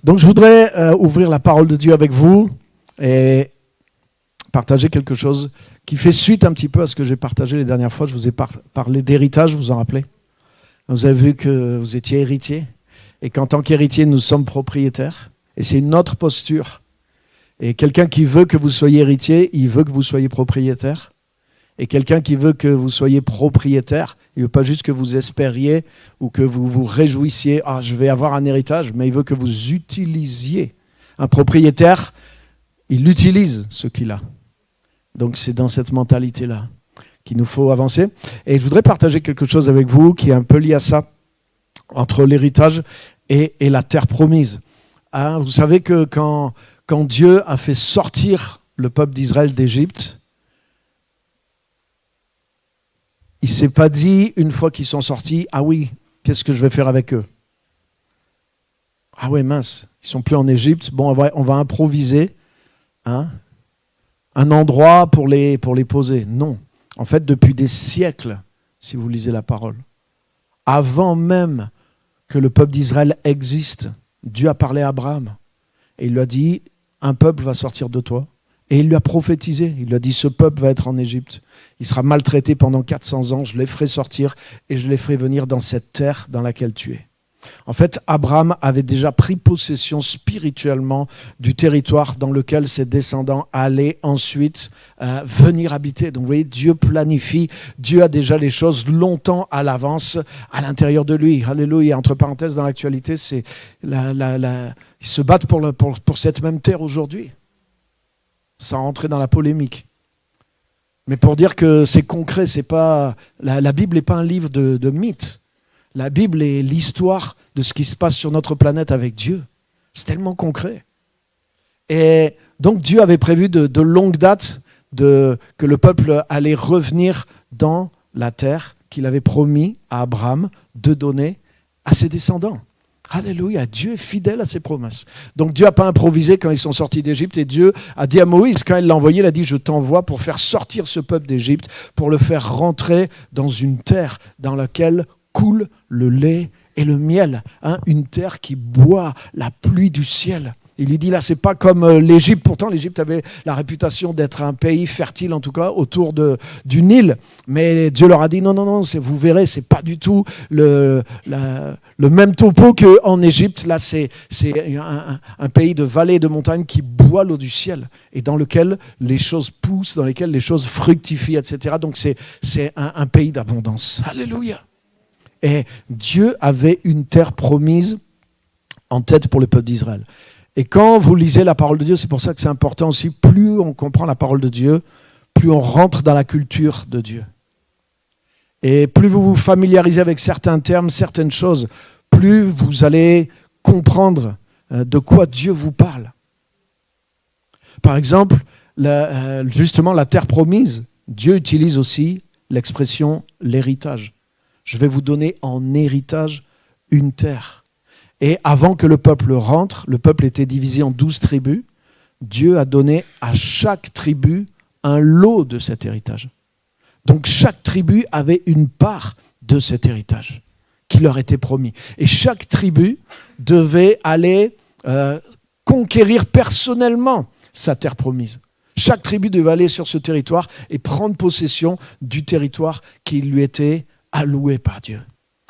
Donc je voudrais ouvrir la parole de Dieu avec vous et partager quelque chose qui fait suite un petit peu à ce que j'ai partagé les dernières fois. Je vous ai parlé d'héritage, vous vous en rappelez? Vous avez vu que vous étiez héritier et qu'en tant qu'héritier, nous sommes propriétaires. Et c'est une autre posture. Et quelqu'un qui veut que vous soyez héritier, il veut que vous soyez propriétaire. Et quelqu'un qui veut que vous soyez propriétaire, il ne veut pas juste que vous espériez ou que vous vous réjouissiez, ah, je vais avoir un héritage, mais il veut que vous utilisiez. Un propriétaire, il utilise ce qu'il a. Donc c'est dans cette mentalité-là qu'il nous faut avancer. Et je voudrais partager quelque chose avec vous qui est un peu lié à ça, entre l'héritage et la terre promise. Hein, vous savez que quand Dieu a fait sortir le peuple d'Israël d'Égypte, il ne s'est pas dit, une fois qu'ils sont sortis, ah oui, qu'est-ce que je vais faire avec eux? Ah ouais, mince, ils ne sont plus en Égypte, bon, on va improviser un endroit pour les poser. Non, en fait, depuis des siècles, si vous lisez la parole, avant même que le peuple d'Israël existe, Dieu a parlé à Abraham et il lui a dit, un peuple va sortir de toi. Et il lui a prophétisé, il lui a dit, ce peuple va être en Égypte. Il sera maltraité pendant 400 ans, je les ferai sortir et je les ferai venir dans cette terre dans laquelle tu es. En fait, Abraham avait déjà pris possession spirituellement du territoire dans lequel ses descendants allaient ensuite venir habiter. Donc vous voyez, Dieu planifie, Dieu a déjà les choses longtemps à l'avance à l'intérieur de lui. Alléluia. Entre parenthèses, dans l'actualité, c'est ils se battent pour cette même terre aujourd'hui, sans rentrer dans la polémique. Mais pour dire que c'est concret, c'est pas la Bible n'est pas un livre de mythes. La Bible est l'histoire de ce qui se passe sur notre planète avec Dieu. C'est tellement concret. Et donc Dieu avait prévu de longue date que le peuple allait revenir dans la terre qu'il avait promis à Abraham de donner à ses descendants. Alléluia, Dieu est fidèle à ses promesses. Donc Dieu n'a pas improvisé quand ils sont sortis d'Égypte et Dieu a dit à Moïse, quand il l'a envoyé, il a dit, je t'envoie pour faire sortir ce peuple d'Égypte, pour le faire rentrer dans une terre dans laquelle coule le lait et le miel, hein, une terre qui boit la pluie du ciel. Il lui dit là, c'est pas comme l'Égypte. Pourtant, l'Égypte avait la réputation d'être un pays fertile, en tout cas, autour du Nil. Mais Dieu leur a dit, non, vous verrez, c'est pas du tout le même topo qu'en Égypte. Là, c'est un pays de vallées et de montagnes qui boit l'eau du ciel et dans lequel les choses poussent, dans lequel les choses fructifient, etc. Donc, c'est un pays d'abondance. Alléluia. Et Dieu avait une terre promise en tête pour le peuple d'Israël. Et quand vous lisez la parole de Dieu, c'est pour ça que c'est important aussi, plus on comprend la parole de Dieu, plus on rentre dans la culture de Dieu. Et plus vous vous familiarisez avec certains termes, certaines choses, plus vous allez comprendre de quoi Dieu vous parle. Par exemple, justement la terre promise, Dieu utilise aussi l'expression l'héritage. Je vais vous donner en héritage une terre. Et avant que le peuple rentre, le peuple était divisé en 12 tribus. Dieu a donné à chaque tribu un lot de cet héritage. Donc chaque tribu avait une part de cet héritage qui leur était promis. Et chaque tribu devait aller conquérir personnellement sa terre promise. Chaque tribu devait aller sur ce territoire et prendre possession du territoire qui lui était alloué par Dieu.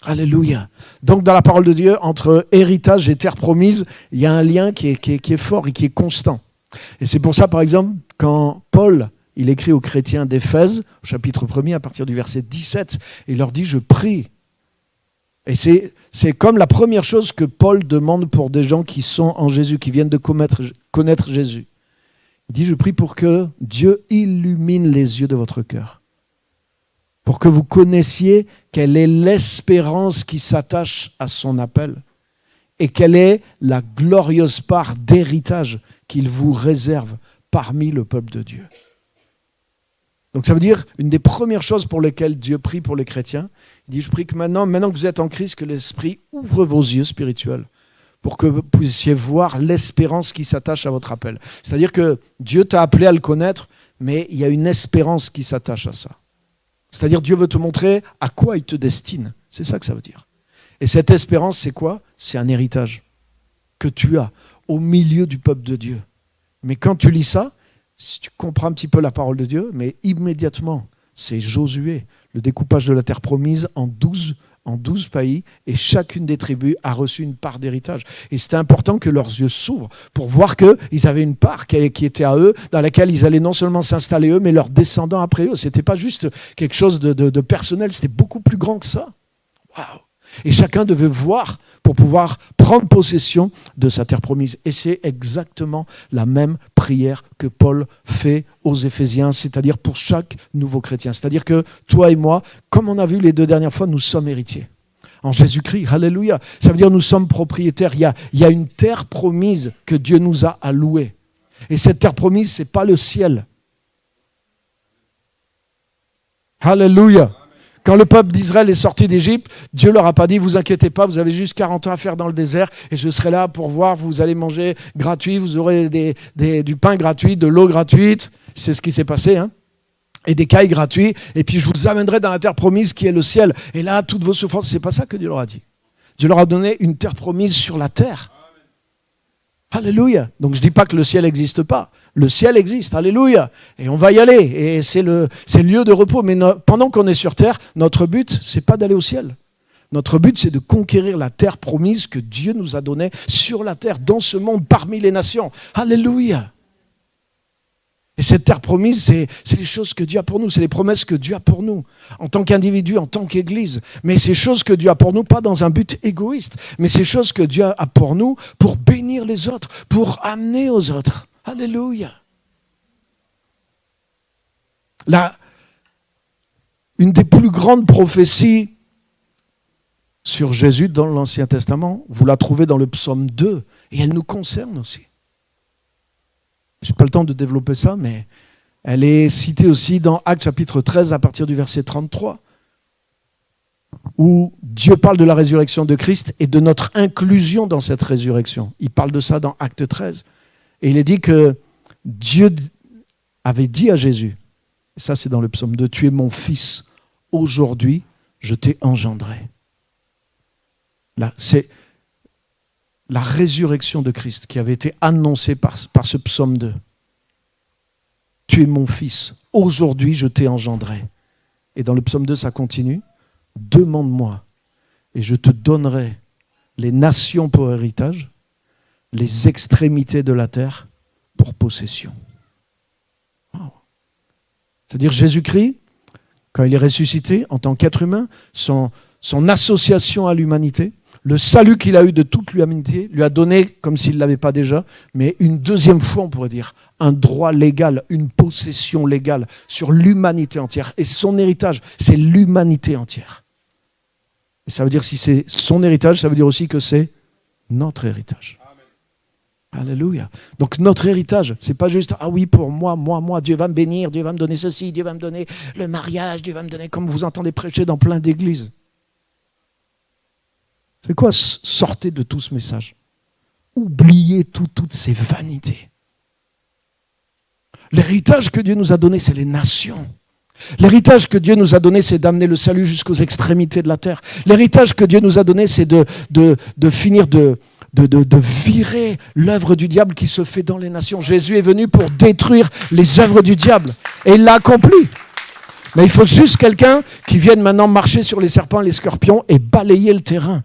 Alléluia. Donc dans la parole de Dieu, entre héritage et terre promise, il y a un lien qui est fort et qui est constant. Et c'est pour ça, par exemple, quand Paul, il écrit aux chrétiens d'Éphèse, au chapitre 1er, à partir du verset 17, il leur dit « Je prie ». Et c'est comme la première chose que Paul demande pour des gens qui sont en Jésus, qui viennent de connaître Jésus. Il dit « Je prie pour que Dieu illumine les yeux de votre cœur ». Pour que vous connaissiez quelle est l'espérance qui s'attache à son appel et quelle est la glorieuse part d'héritage qu'il vous réserve parmi le peuple de Dieu. Donc ça veut dire, une des premières choses pour lesquelles Dieu prie pour les chrétiens, il dit, je prie que maintenant que vous êtes en Christ, que l'Esprit ouvre vos yeux spirituels pour que vous puissiez voir l'espérance qui s'attache à votre appel. C'est-à-dire que Dieu t'a appelé à le connaître, mais il y a une espérance qui s'attache à ça. C'est-à-dire Dieu veut te montrer à quoi il te destine. C'est ça que ça veut dire. Et cette espérance, c'est quoi? C'est un héritage. que tu as au milieu du peuple de Dieu. Mais quand tu lis ça, si tu comprends un petit peu la parole de Dieu, mais immédiatement, c'est Josué, le découpage de la terre promise en 12 pays, et chacune des tribus a reçu une part d'héritage. Et c'était important que leurs yeux s'ouvrent pour voir qu'ils avaient une part qui était à eux, dans laquelle ils allaient non seulement s'installer eux, mais leurs descendants après eux. Ce n'était pas juste quelque chose de personnel, c'était beaucoup plus grand que ça. Waouh! Et chacun devait voir pour pouvoir prendre possession de sa terre promise. Et c'est exactement la même prière que Paul fait aux Éphésiens, c'est-à-dire pour chaque nouveau chrétien. C'est-à-dire que toi et moi, comme on a vu les 2 dernières fois, nous sommes héritiers. En Jésus-Christ, alléluia. Ça veut dire nous sommes propriétaires. Il y a une terre promise que Dieu nous a allouée. Et cette terre promise, ce n'est pas le ciel. Alléluia. Quand le peuple d'Israël est sorti d'Égypte, Dieu leur a pas dit, vous inquiétez pas, vous avez juste 40 ans à faire dans le désert et je serai là pour voir, vous allez manger gratuit, vous aurez du pain gratuit, de l'eau gratuite. C'est ce qui s'est passé, hein. Et des cailles gratuits. Et puis je vous amènerai dans la terre promise qui est le ciel. Et là, toutes vos souffrances, c'est pas ça que Dieu leur a dit. Dieu leur a donné une terre promise sur la terre. Alléluia. Donc je ne dis pas que le ciel n'existe pas. Le ciel existe, alléluia. Et on va y aller. Et c'est le lieu de repos. Mais pendant qu'on est sur terre, notre but, ce n'est pas d'aller au ciel. Notre but, c'est de conquérir la terre promise que Dieu nous a donnée sur la terre, dans ce monde, parmi les nations. Alléluia. Et cette terre promise, c'est les choses que Dieu a pour nous, c'est les promesses que Dieu a pour nous, en tant qu'individu, en tant qu'Église. Mais ces choses que Dieu a pour nous, pas dans un but égoïste, mais ces choses que Dieu a pour nous, pour bénir les autres, pour amener aux autres. Alléluia. Une des plus grandes prophéties sur Jésus dans l'Ancien Testament, vous la trouvez dans le psaume 2, et elle nous concerne aussi. Je n'ai pas le temps de développer ça, mais elle est citée aussi dans Actes chapitre 13 à partir du verset 33, où Dieu parle de la résurrection de Christ et de notre inclusion dans cette résurrection. Il parle de ça dans Actes 13. Et il est dit que Dieu avait dit à Jésus, et ça c'est dans le psaume 2, « Tu es mon fils, aujourd'hui je t'ai engendré ». Là, c'est la résurrection de Christ qui avait été annoncée par ce psaume 2. Tu es mon fils, aujourd'hui je t'ai engendré. Et dans le psaume 2, ça continue. Demande-moi et je te donnerai les nations pour héritage, les extrémités de la terre pour possession. Wow. C'est-à-dire Jésus-Christ, quand il est ressuscité en tant qu'être humain, son association à l'humanité, le salut qu'il a eu de toute l'humanité lui a donné, comme s'il ne l'avait pas déjà, mais une deuxième fois, on pourrait dire, un droit légal, une possession légale sur l'humanité entière. Et son héritage, c'est l'humanité entière. Et ça veut dire, si c'est son héritage, ça veut dire aussi que c'est notre héritage. Amen. Alléluia. Donc notre héritage, c'est pas juste, ah oui, pour moi, Dieu va me bénir, Dieu va me donner ceci, Dieu va me donner le mariage, Dieu va me donner, comme vous entendez prêcher dans plein d'églises. C'est quoi? Sortez de tout ce message. Oubliez toutes ces vanités. L'héritage que Dieu nous a donné, c'est les nations. L'héritage que Dieu nous a donné, c'est d'amener le salut jusqu'aux extrémités de la terre. L'héritage que Dieu nous a donné, c'est de finir de virer l'œuvre du diable qui se fait dans les nations. Jésus est venu pour détruire les œuvres du diable. Et il l'a accompli. Mais il faut juste quelqu'un qui vienne maintenant marcher sur les serpents et les scorpions et balayer le terrain.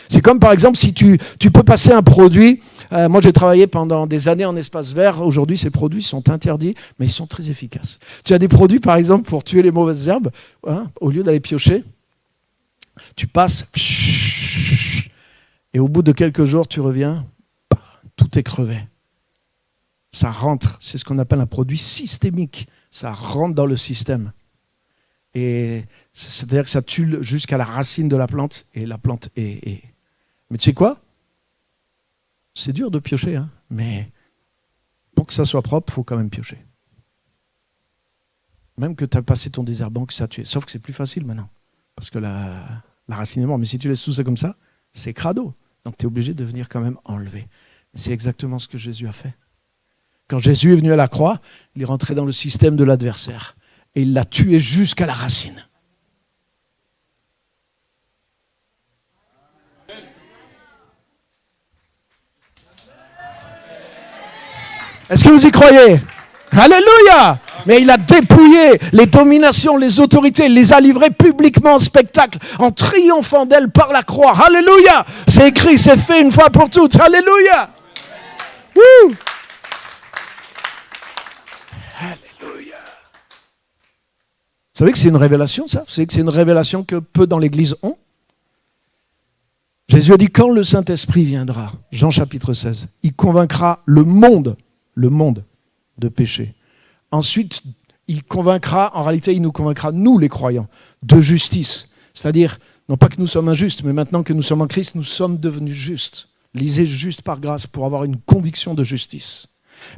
C'est comme par exemple si tu peux passer un produit. Moi j'ai travaillé pendant des années en espace vert. Aujourd'hui ces produits sont interdits, mais ils sont très efficaces. Tu as des produits par exemple pour tuer les mauvaises herbes, hein, au lieu d'aller piocher, tu passes et au bout de quelques jours tu reviens, tout est crevé. Ça rentre, c'est ce qu'on appelle un produit systémique. Ça rentre dans le système. Et c'est-à-dire que ça tue jusqu'à la racine de la plante, et la plante est... Mais tu sais quoi? C'est dur de piocher, hein, mais pour que ça soit propre, il faut quand même piocher. Même que tu as passé ton désherbant, que ça a tué. Sauf que c'est plus facile maintenant, parce que la racine est morte. Mais si tu laisses tout ça comme ça, c'est crado. Donc tu es obligé de venir quand même enlever. C'est exactement ce que Jésus a fait. Quand Jésus est venu à la croix, il est rentré dans le système de l'adversaire. Et il l'a tué jusqu'à la racine. Est-ce que vous y croyez? Alléluia! Mais il a dépouillé les dominations, les autorités, il les a livrées publiquement en spectacle, en triomphant d'elles par la croix. Alléluia! C'est écrit, c'est fait une fois pour toutes. Alléluia! Wouh! Alléluia! Vous savez que c'est une révélation, ça? Vous savez que c'est une révélation que peu dans l'Église ont? Jésus a dit, quand le Saint-Esprit viendra, Jean chapitre 16, il convaincra le monde de péché. Ensuite, il nous convaincra, nous les croyants, de justice. C'est-à-dire, non pas que nous sommes injustes, mais maintenant que nous sommes en Christ, nous sommes devenus justes. Lisez juste par grâce pour avoir une conviction de justice.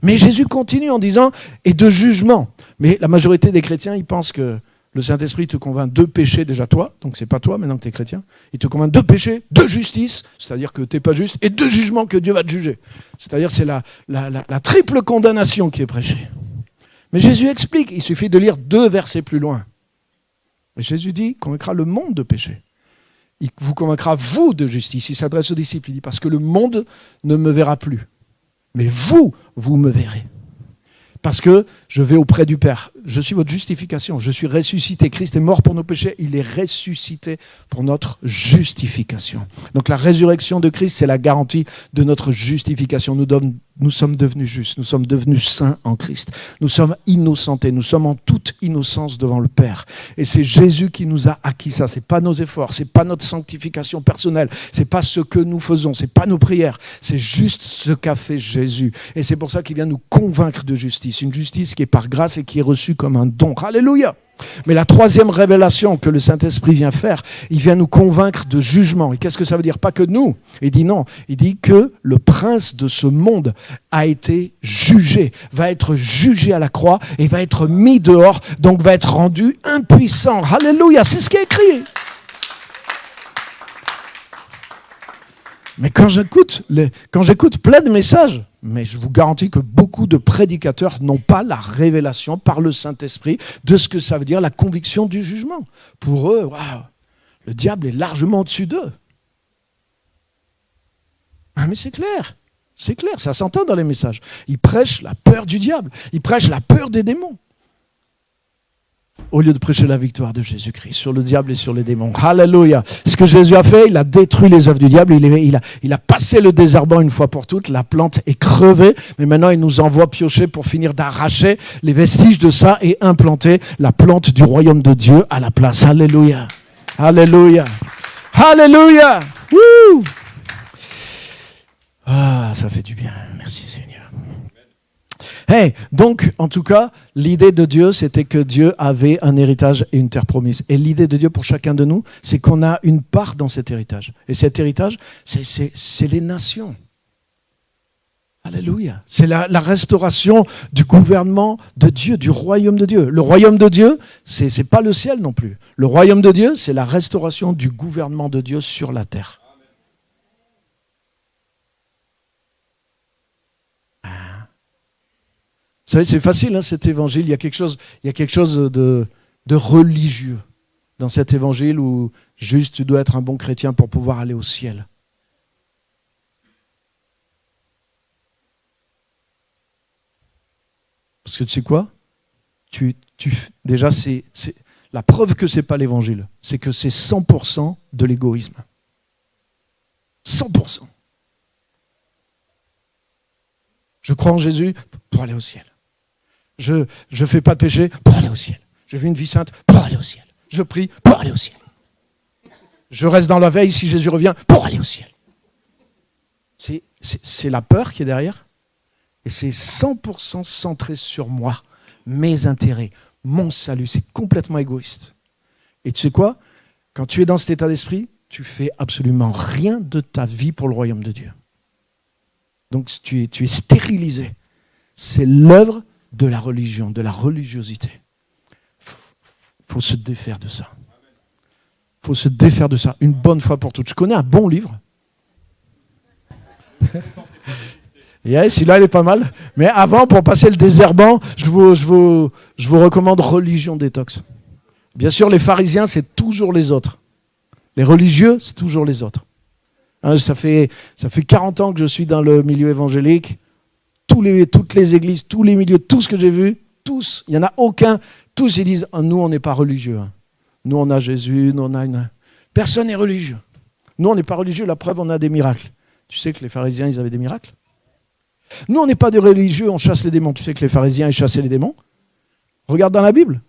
Mais Jésus continue en disant, et de jugement. Mais la majorité des chrétiens, ils pensent que le Saint-Esprit te convainc de péché, déjà toi, donc c'est pas toi maintenant que tu es chrétien. Il te convainc de péché, de justice, c'est-à-dire que tu n'es pas juste, et de jugement, que Dieu va te juger. C'est-à-dire c'est la triple condamnation qui est prêchée. Mais Jésus explique, il suffit de lire 2 versets plus loin. Et Jésus dit, il convaincra le monde de péché. Il vous convaincra, vous, de justice. Il s'adresse aux disciples, il dit, parce que le monde ne me verra plus. Mais vous me verrez. Parce que je vais auprès du Père. Je suis votre justification. Je suis ressuscité. Christ est mort pour nos péchés. Il est ressuscité pour notre justification. Donc la résurrection de Christ, c'est la garantie de notre justification. Nous sommes devenus justes. Nous sommes devenus saints en Christ. Nous sommes innocentés. Nous sommes en toute innocence devant le Père. Et c'est Jésus qui nous a acquis ça. C'est pas nos efforts. C'est pas notre sanctification personnelle. C'est pas ce que nous faisons. C'est pas nos prières. C'est juste ce qu'a fait Jésus. Et c'est pour ça qu'il vient nous convaincre de justice. Une justice qui est par grâce et qui est reçue comme un don. Alléluia! Mais la troisième révélation que le Saint-Esprit vient faire, il vient nous convaincre de jugement. Et qu'est-ce que ça veut dire? Pas que nous. Il dit non. Il dit que le prince de ce monde a été jugé, va être jugé à la croix et va être mis dehors, donc va être rendu impuissant. Alléluia! C'est ce qui est écrit. Mais quand j'écoute plein de messages, mais je vous garantis que beaucoup de prédicateurs n'ont pas la révélation par le Saint-Esprit de ce que ça veut dire la conviction du jugement. Pour eux, waouh, le diable est largement au-dessus d'eux. Ah, mais c'est clair, ça s'entend dans les messages. Ils prêchent la peur du diable, ils prêchent la peur des démons. Au lieu de prêcher la victoire de Jésus-Christ sur le diable et sur les démons. Alléluia. Ce que Jésus a fait, il a détruit les œuvres du diable. Il a passé le désherbant une fois pour toutes. La plante est crevée. Mais maintenant, il nous envoie piocher pour finir d'arracher les vestiges de ça et implanter la plante du royaume de Dieu à la place. Alléluia. Alléluia. Alléluia. Wouh. Ah, ça fait du bien. Merci Seigneur. Hey, donc, en tout cas, l'idée de Dieu, c'était que Dieu avait un héritage et une terre promise. Et l'idée de Dieu pour chacun de nous, c'est qu'on a une part dans cet héritage. Et cet héritage, c'est les nations. Alléluia. C'est la restauration du gouvernement de Dieu, du royaume de Dieu. Le royaume de Dieu, c'est pas le ciel non plus. Le royaume de Dieu, c'est la restauration du gouvernement de Dieu sur la terre. Vous savez, c'est facile, hein, cet évangile. Il y a quelque chose de religieux dans cet évangile où juste tu dois être un bon chrétien pour pouvoir aller au ciel. Parce que tu sais quoi? Déjà, c'est la preuve que ce n'est pas l'évangile. C'est que c'est 100% de l'égoïsme. 100%. Je crois en Jésus pour aller au ciel. Je ne fais pas de péché pour aller au ciel. Je vis une vie sainte pour aller au ciel. Je prie pour aller au ciel. Je reste dans la veille si Jésus revient pour aller au ciel. C'est la peur qui est derrière. Et c'est 100% centré sur moi, mes intérêts, mon salut. C'est complètement égoïste. Et tu sais quoi? Quand tu es dans cet état d'esprit, tu fais absolument rien de ta vie pour le royaume de Dieu. Donc tu es stérilisé. C'est l'œuvre de la religion, de la religiosité. Il faut se défaire de ça. Il faut se défaire de ça une bonne fois pour toutes. Je connais un bon livre. Celui-là, il est pas mal. Mais avant, pour passer le désherbant, je vous recommande Religion détox. Bien sûr, les pharisiens, c'est toujours les autres. Les religieux, c'est toujours les autres. Ça fait 40 ans que je suis dans le milieu évangélique. toutes les églises, tous les milieux, tout ce que j'ai vu, tous, il n'y en a aucun, tous ils disent oh, nous on n'est pas religieux. Hein. Nous on a Jésus, nous on a une... Personne n'est religieux. Nous on n'est pas religieux, la preuve on a des miracles. Tu sais que les pharisiens ils avaient des miracles. Nous on n'est pas des religieux, on chasse les démons. Tu sais que les pharisiens ils chassaient les démons. Regarde dans la Bible.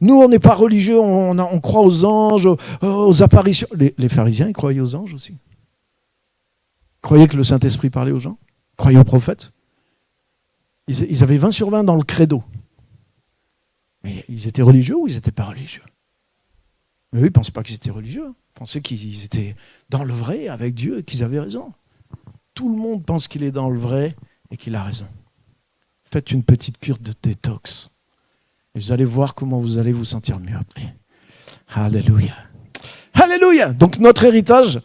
Nous on n'est pas religieux, on croit aux anges, aux apparitions. Les pharisiens ils croyaient aux anges aussi. Ils croyaient que le Saint-Esprit parlait aux gens. Ils croyaient aux prophètes. Ils avaient 20 sur 20 dans le credo. Mais ils étaient religieux ou ils n'étaient pas religieux? Mais eux, ils ne pensaient pas qu'ils étaient religieux. Ils pensaient qu'ils étaient dans le vrai avec Dieu et qu'ils avaient raison. Tout le monde pense qu'il est dans le vrai et qu'il a raison. Faites une petite cure de détox. Et vous allez voir comment vous allez vous sentir mieux après. Alléluia. Alléluia. Donc notre héritage,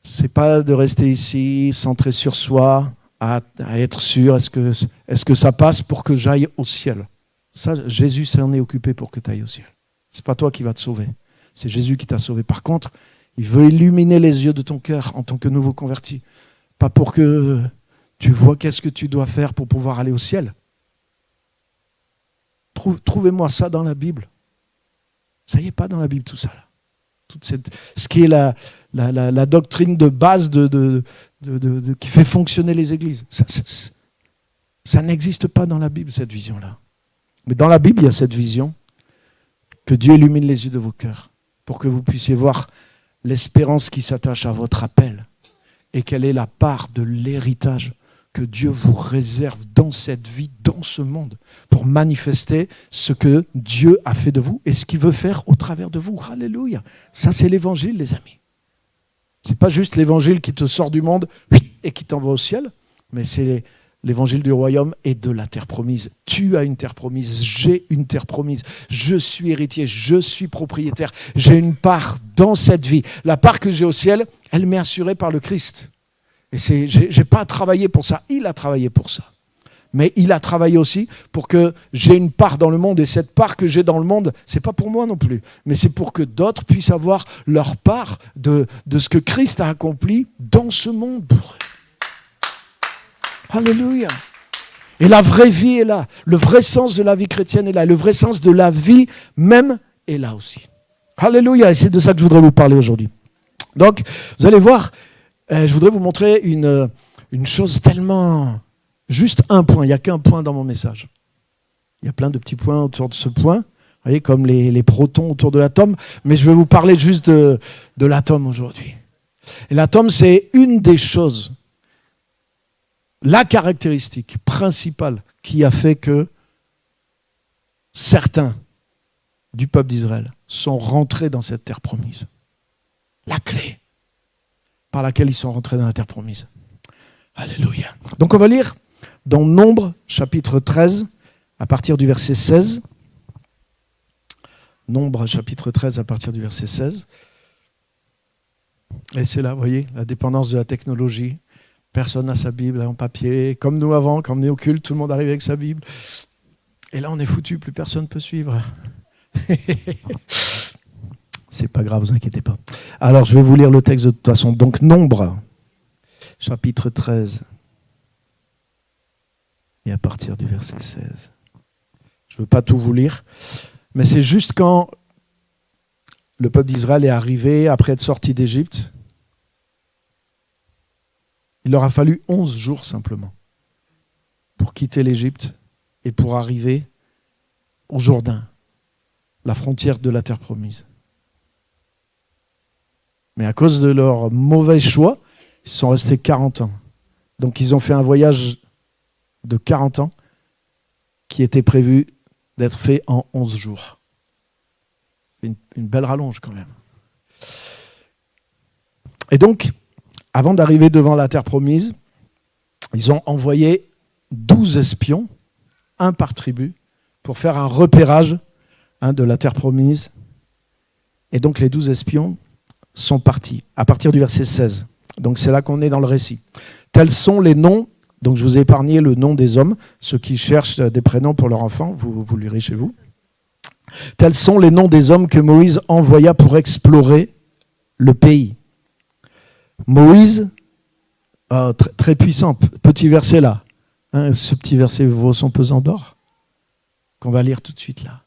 c'est pas de rester ici, centré sur soi, à être sûr, est-ce que ça passe pour que j'aille au ciel? Ça, Jésus s'en est occupé pour que tu ailles au ciel. C'est pas toi qui vas te sauver. C'est Jésus qui t'a sauvé. Par contre, il veut illuminer les yeux de ton cœur en tant que nouveau converti. Pas pour que tu vois qu'est-ce que tu dois faire pour pouvoir aller au ciel. Trouvez-moi ça dans la Bible. Ça y est, pas dans la Bible tout ça. Là. Ce qui est la doctrine de base qui fait fonctionner les églises. Ça n'existe pas dans la Bible, cette vision-là. Mais dans la Bible, il y a cette vision que Dieu illumine les yeux de vos cœurs pour que vous puissiez voir l'espérance qui s'attache à votre appel et quelle est la part de l'héritage que Dieu vous réserve dans cette vie, dans ce monde, pour manifester ce que Dieu a fait de vous et ce qu'il veut faire au travers de vous. Alléluia. Ça, c'est l'évangile, les amis. Ce n'est pas juste l'évangile qui te sort du monde et qui t'envoie au ciel, mais c'est l'évangile du royaume et de la terre promise. Tu as une terre promise, j'ai une terre promise, je suis héritier, je suis propriétaire, j'ai une part dans cette vie. La part que j'ai au ciel, elle m'est assurée par le Christ. Et j'ai pas travaillé pour ça, il a travaillé pour ça. Mais il a travaillé aussi pour que j'ai une part dans le monde. Et cette part que j'ai dans le monde, c'est pas pour moi non plus. Mais c'est pour que d'autres puissent avoir leur part de ce que Christ a accompli dans ce monde pour eux. Alléluia. Et la vraie vie est là. Le vrai sens de la vie chrétienne est là. Le vrai sens de la vie même est là aussi. Alléluia. Et c'est de ça que je voudrais vous parler aujourd'hui. Donc, vous allez voir, je voudrais vous montrer une chose tellement... Juste un point, il n'y a qu'un point dans mon message. Il y a plein de petits points autour de ce point, vous voyez, comme les protons autour de l'atome, mais je vais vous parler juste de l'atome aujourd'hui. Et l'atome, c'est une des choses, la caractéristique principale qui a fait que certains du peuple d'Israël sont rentrés dans cette terre promise. La clé par laquelle ils sont rentrés dans la terre promise. Alléluia. Donc on va lire dans Nombre, chapitre 13, à partir du verset 16. Nombre, chapitre 13, à partir du verset 16. Et c'est là, vous voyez, la dépendance de la technologie. Personne n'a sa Bible en papier. Comme nous avant, quand on est au culte, tout le monde arrive avec sa Bible. Et là, on est foutu, plus personne ne peut suivre. C'est pas grave, vous inquiétez pas. Alors, je vais vous lire le texte de toute façon. Donc, Nombre, chapitre 13. Et à partir du verset 16. Je ne veux pas tout vous lire, mais c'est juste quand le peuple d'Israël est arrivé après être sorti d'Égypte. Il leur a fallu 11 jours simplement pour quitter l'Égypte et pour arriver au Jourdain, la frontière de la terre promise. Mais à cause de leur mauvais choix, ils sont restés 40 ans. Donc ils ont fait un voyage de 40 ans qui était prévu d'être fait en 11 jours. Une belle rallonge quand même. Et donc, avant d'arriver devant la terre promise, ils ont envoyé 12 espions, un par tribu, pour faire un repérage de la terre promise. Et donc les 12 espions sont partis, à partir du verset 16. Donc c'est là qu'on est dans le récit. Tels sont les noms. Donc je vous ai épargné le nom des hommes, ceux qui cherchent des prénoms pour leur enfant, vous lirez chez vous. Tels sont les noms des hommes que Moïse envoya pour explorer le pays. Moïse, très puissant, petit verset là, Hein, ce petit verset vaut son pesant d'or qu'on va lire tout de suite là.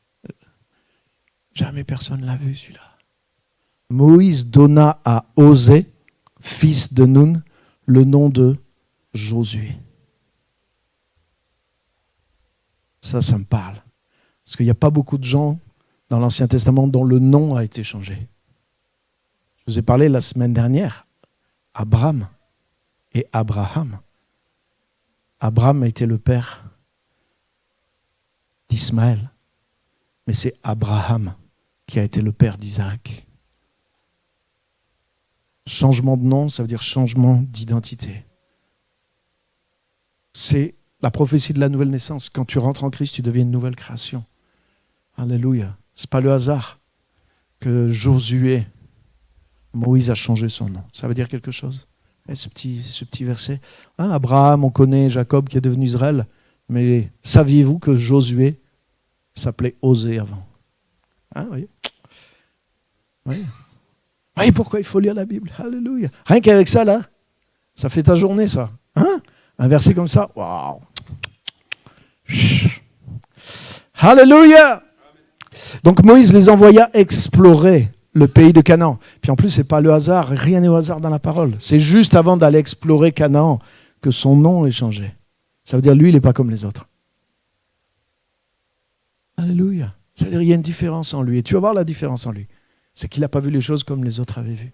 Jamais personne ne l'a vu celui-là. Moïse donna à Osée, fils de Nun, le nom de Josué. Ça me parle. Parce qu'il n'y a pas beaucoup de gens dans l'Ancien Testament dont le nom a été changé. Je vous ai parlé la semaine dernière. Abraham et Abraham. Abraham a été le père d'Ismaël. Mais c'est Abraham qui a été le père d'Isaac. Changement de nom, ça veut dire changement d'identité. C'est la prophétie de la nouvelle naissance. Quand tu rentres en Christ, tu deviens une nouvelle création. Alléluia. Ce n'est pas le hasard que Josué, Moïse a changé son nom. Ça veut dire quelque chose. Et ce petit verset. Hein, Abraham, on connaît Jacob qui est devenu Israël. Mais saviez-vous que Josué s'appelait Osée avant? Hein, oui. Oui. Oui, pourquoi il faut lire la Bible? Alléluia. Rien qu'avec ça, là, ça fait ta journée, ça. Hein? Un verset comme ça. Waouh. Alléluia. Donc Moïse les envoya explorer le pays de Canaan. Puis en plus, ce n'est pas le hasard. Rien n'est au hasard dans la parole. C'est juste avant d'aller explorer Canaan que son nom est changé. Ça veut dire lui, il n'est pas comme les autres. Alléluia. C'est-à-dire qu'il y a une différence en lui. Et tu vas voir la différence en lui. C'est qu'il n'a pas vu les choses comme les autres avaient vues.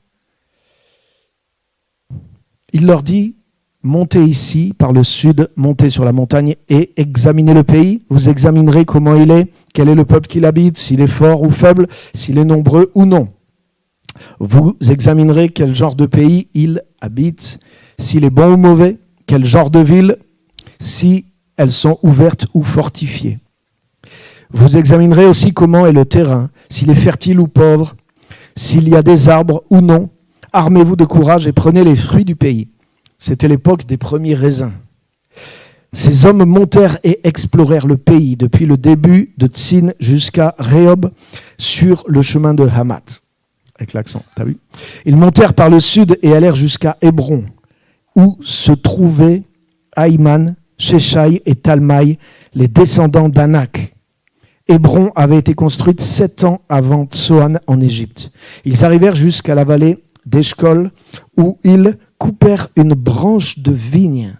Il leur dit, montez ici par le sud, montez sur la montagne et examinez le pays. Vous examinerez comment il est, quel est le peuple qui l'habite, s'il est fort ou faible, s'il est nombreux ou non. Vous examinerez quel genre de pays il habite, s'il est bon ou mauvais, quel genre de ville, si elles sont ouvertes ou fortifiées. Vous examinerez aussi comment est le terrain, s'il est fertile ou pauvre, s'il y a des arbres ou non. Armez-vous de courage et prenez les fruits du pays. C'était l'époque des premiers raisins. Ces hommes montèrent et explorèrent le pays depuis le début de Tsin jusqu'à Rehob sur le chemin de Hamath. Avec l'accent, t'as vu? Ils montèrent par le sud et allèrent jusqu'à Hébron, où se trouvaient Aïman, Sheshai et Talmaï, les descendants d'Anak. Hébron avait été construite 7 ans avant Tsoan en Égypte. Ils arrivèrent jusqu'à la vallée d'Eshcol, où ils coupèrent une branche de vigne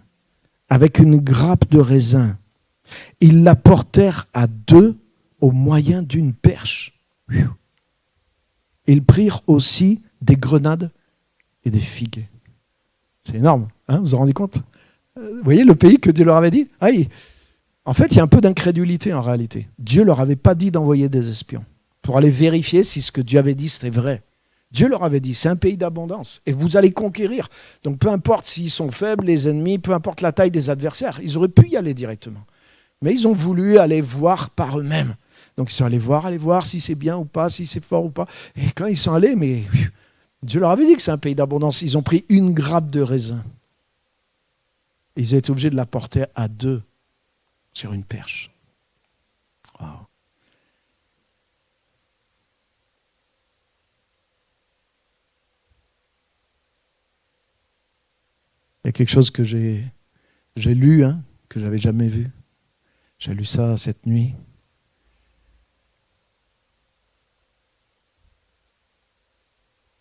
avec une grappe de raisin. Ils la portèrent à 2 au moyen d'une perche. Ils prirent aussi des grenades et des figues. C'est énorme, hein, vous vous rendez compte? Vous voyez le pays que Dieu leur avait dit? En fait, il y a un peu d'incrédulité en réalité. Dieu ne leur avait pas dit d'envoyer des espions pour aller vérifier si ce que Dieu avait dit c'était vrai. Dieu leur avait dit, c'est un pays d'abondance et vous allez conquérir. Donc peu importe s'ils sont faibles, les ennemis, peu importe la taille des adversaires, ils auraient pu y aller directement. Mais ils ont voulu aller voir par eux-mêmes. Donc ils sont allés voir si c'est bien ou pas, si c'est fort ou pas. Et quand ils sont allés, mais Dieu leur avait dit que c'est un pays d'abondance. Ils ont pris une grappe de raisin. Ils étaient obligés de la porter à 2 sur une perche. Wow. Il y a quelque chose que j'ai lu, que je n'avais jamais vu. J'ai lu ça cette nuit.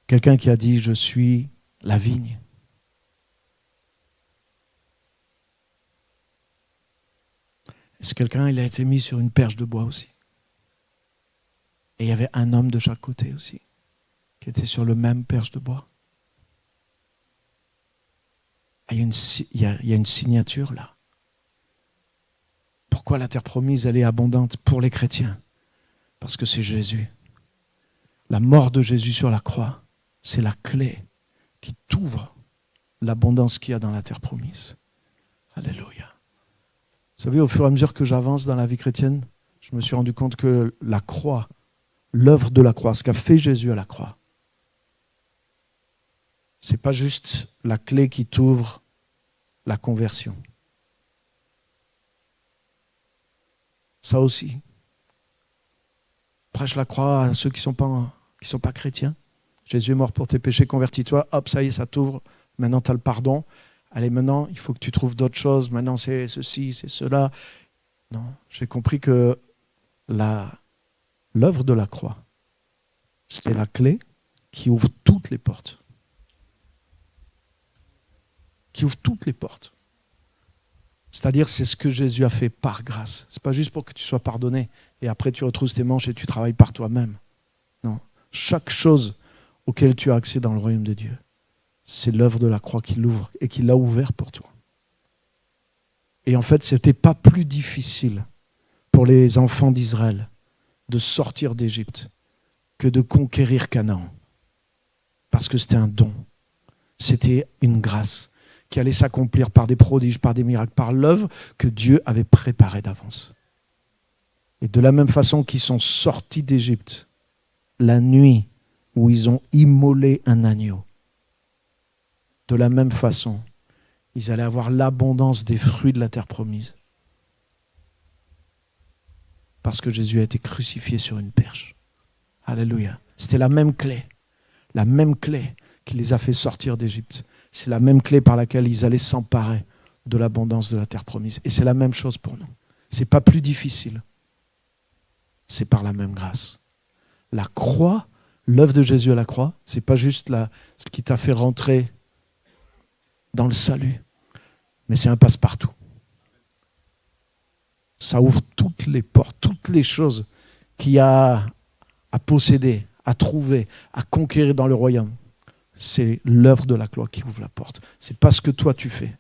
Quelqu'un qui a dit « Je suis la vigne ». Ce quelqu'un, il a été mis sur une perche de bois aussi. Et il y avait un homme de chaque côté aussi, qui était sur le même perche de bois. Et il y a une signature là. Pourquoi la terre promise, elle est abondante pour les chrétiens? Parce que c'est Jésus. La mort de Jésus sur la croix, c'est la clé qui t'ouvre l'abondance qu'il y a dans la terre promise. Alléluia. Vous savez, au fur et à mesure que j'avance dans la vie chrétienne, je me suis rendu compte que la croix, l'œuvre de la croix, ce qu'a fait Jésus à la croix, ce n'est pas juste la clé qui t'ouvre la conversion. Ça aussi. Prêche la croix à ceux qui sont pas chrétiens. Jésus est mort pour tes péchés, convertis-toi. Hop, ça y est, ça t'ouvre. Maintenant, tu as le pardon. Allez, maintenant, il faut que tu trouves d'autres choses. Maintenant, c'est ceci, c'est cela. Non, j'ai compris que l'œuvre de la croix, c'est la clé qui ouvre toutes les portes. Qui ouvre toutes les portes. C'est-à-dire, c'est ce que Jésus a fait par grâce. Ce n'est pas juste pour que tu sois pardonné et après tu retrousses tes manches et tu travailles par toi-même. Non. Chaque chose auquel tu as accès dans le royaume de Dieu, c'est l'œuvre de la croix qui l'ouvre et qui l'a ouvert pour toi. Et en fait, ce n'était pas plus difficile pour les enfants d'Israël de sortir d'Égypte que de conquérir Canaan. Parce que c'était un don. C'était une grâce qui allait s'accomplir par des prodiges, par des miracles, par l'œuvre que Dieu avait préparée d'avance. Et de la même façon qu'ils sont sortis d'Égypte, la nuit où ils ont immolé un agneau, de la même façon, ils allaient avoir l'abondance des fruits de la terre promise. Parce que Jésus a été crucifié sur une perche. Alléluia. C'était la même clé qui les a fait sortir d'Égypte. C'est la même clé par laquelle ils allaient s'emparer de l'abondance de la terre promise. Et c'est la même chose pour nous. Ce n'est pas plus difficile. C'est par la même grâce. La croix, l'œuvre de Jésus à la croix, ce n'est pas juste ce qui t'a fait rentrer dans le salut, mais c'est un passe-partout. Ça ouvre toutes les portes, toutes les choses qu'il y a à posséder, à trouver, à conquérir dans le royaume. C'est l'œuvre de la croix qui ouvre la porte. Ce n'est pas ce que toi tu fais,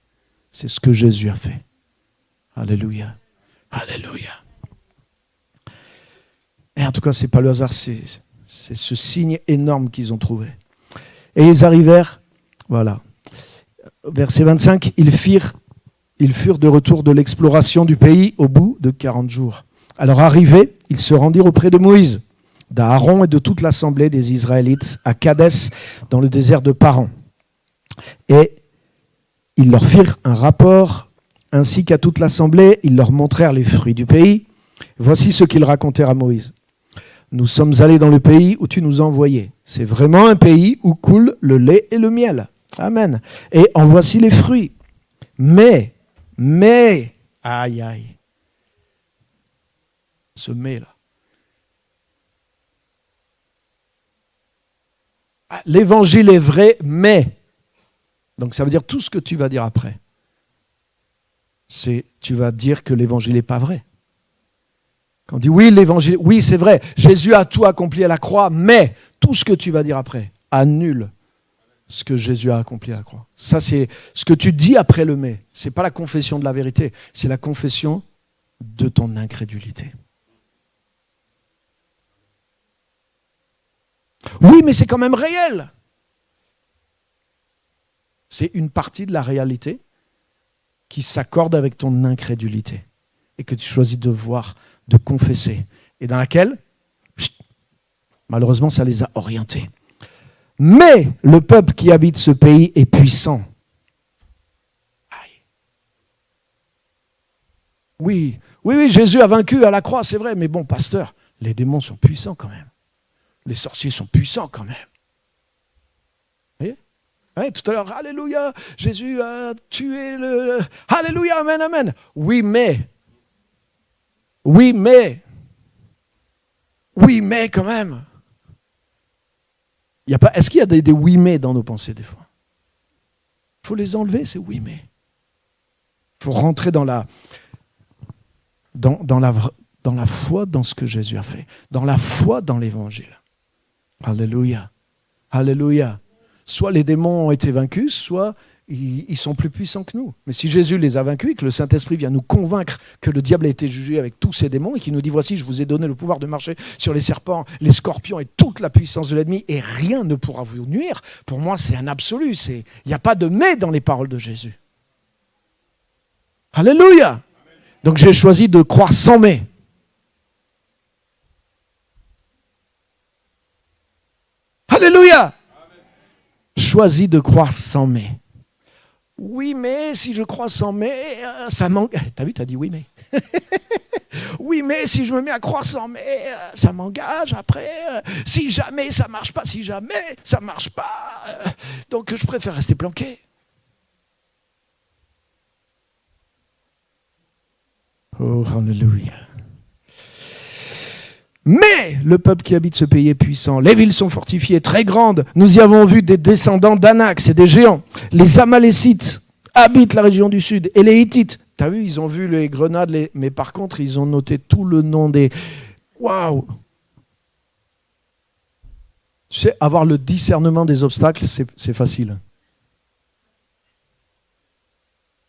c'est ce que Jésus a fait. Alléluia. Alléluia. Et en tout cas, ce n'est pas le hasard, c'est ce signe énorme qu'ils ont trouvé. Et ils arrivèrent, voilà, verset 25, ils furent de retour de l'exploration du pays au bout de 40 jours. Alors arrivés, ils se rendirent auprès de Moïse, d'Aaron et de toute l'assemblée des Israélites à Kadès, dans le désert de Paran. Et ils leur firent un rapport, ainsi qu'à toute l'assemblée, ils leur montrèrent les fruits du pays. Voici ce qu'ils racontèrent à Moïse. Nous sommes allés dans le pays où tu nous as envoyés. C'est vraiment un pays où coule le lait et le miel. Amen. Et en voici les fruits. Mais, aïe, aïe. Ce mais là. L'évangile est vrai, mais. Donc ça veut dire tout ce que tu vas dire après. Tu vas dire que l'évangile n'est pas vrai. Quand on dit oui, l'évangile, oui, c'est vrai, Jésus a tout accompli à la croix, mais tout ce que tu vas dire après annule ce que Jésus a accompli à la croix. Ça, c'est ce que tu dis après le mais. Ce n'est pas la confession de la vérité, c'est la confession de ton incrédulité. Oui, mais c'est quand même réel. C'est une partie de la réalité qui s'accorde avec ton incrédulité et que tu choisis de voir, de confesser, et dans laquelle, malheureusement, ça les a orientés. Mais le peuple qui habite ce pays est puissant. Aïe. Oui, Jésus a vaincu à la croix, c'est vrai, mais bon, pasteur, les démons sont puissants quand même. Les sorciers sont puissants quand même. Vous voyez ? Ouais, tout à l'heure, alléluia, Jésus a tué le... Alléluia, amen, amen. Oui, mais quand même. Est-ce qu'il y a des oui mais dans nos pensées des fois ? Il faut les enlever, ces oui mais. Il faut rentrer dans la foi dans ce que Jésus a fait, dans la foi dans l'évangile. Alléluia. Alléluia. Soit les démons ont été vaincus, soit ils sont plus puissants que nous. Mais si Jésus les a vaincus et que le Saint-Esprit vient nous convaincre que le diable a été jugé avec tous ses démons et qu'il nous dit, voici, je vous ai donné le pouvoir de marcher sur les serpents, les scorpions et toute la puissance de l'ennemi et rien ne pourra vous nuire, pour moi, c'est un absolu. Il n'y a pas de mais dans les paroles de Jésus. Alléluia. Donc j'ai choisi de croire sans mais. Alléluia. Choisis de croire sans mais. Oui, mais si je crois sans mais, ça m'engage. T'as vu, t'as dit oui, mais. Oui, mais si je me mets à croire sans mais, ça m'engage après. Si jamais ça marche pas, donc je préfère rester planqué. Oh, alléluia. Mais le peuple qui habite ce pays est puissant. Les villes sont fortifiées, très grandes. Nous y avons vu des descendants d'Anak, c'est des géants. Les Amalécites habitent la région du sud. Et les Hittites, tu as vu, ils ont vu les grenades, mais par contre, ils ont noté tout le nom des... Waouh! Tu sais, avoir le discernement des obstacles, c'est facile.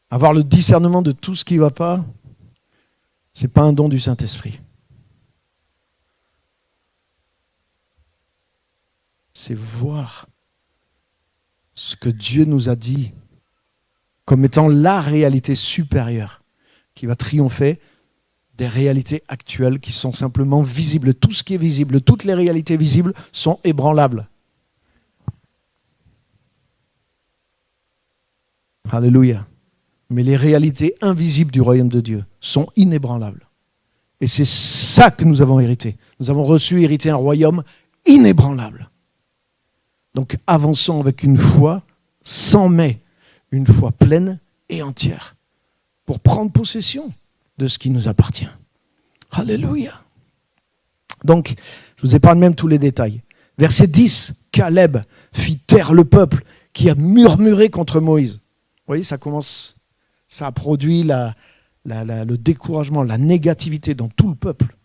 Avoir le discernement de tout ce qui ne va pas, ce n'est pas un don du Saint-Esprit. C'est voir ce que Dieu nous a dit comme étant la réalité supérieure qui va triompher des réalités actuelles qui sont simplement visibles. Tout ce qui est visible, toutes les réalités visibles sont ébranlables. Alléluia. Mais les réalités invisibles du royaume de Dieu sont inébranlables. Et c'est ça que nous avons hérité. Nous avons hérité un royaume inébranlable. Donc avançons avec une foi sans mais, une foi pleine et entière pour prendre possession de ce qui nous appartient. Alléluia. Donc, je vous épargne même tous les détails. Verset 10, Caleb fit taire le peuple qui a murmuré contre Moïse. Vous voyez, ça a produit le découragement, la négativité dans tout le peuple.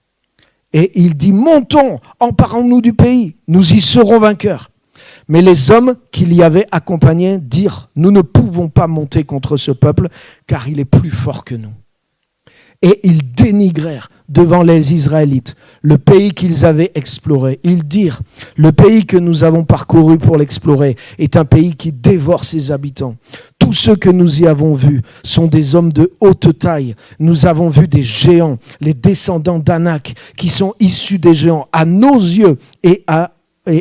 Et il dit, montons, emparons-nous du pays, nous y serons vainqueurs. Mais les hommes qui l'y avaient accompagné dirent, nous ne pouvons pas monter contre ce peuple, car il est plus fort que nous. Et ils dénigrèrent devant les Israélites le pays qu'ils avaient exploré. Ils dirent, le pays que nous avons parcouru pour l'explorer est un pays qui dévore ses habitants. Tous ceux que nous y avons vus sont des hommes de haute taille. Nous avons vu des géants, les descendants d'Anak, qui sont issus des géants. À nos yeux et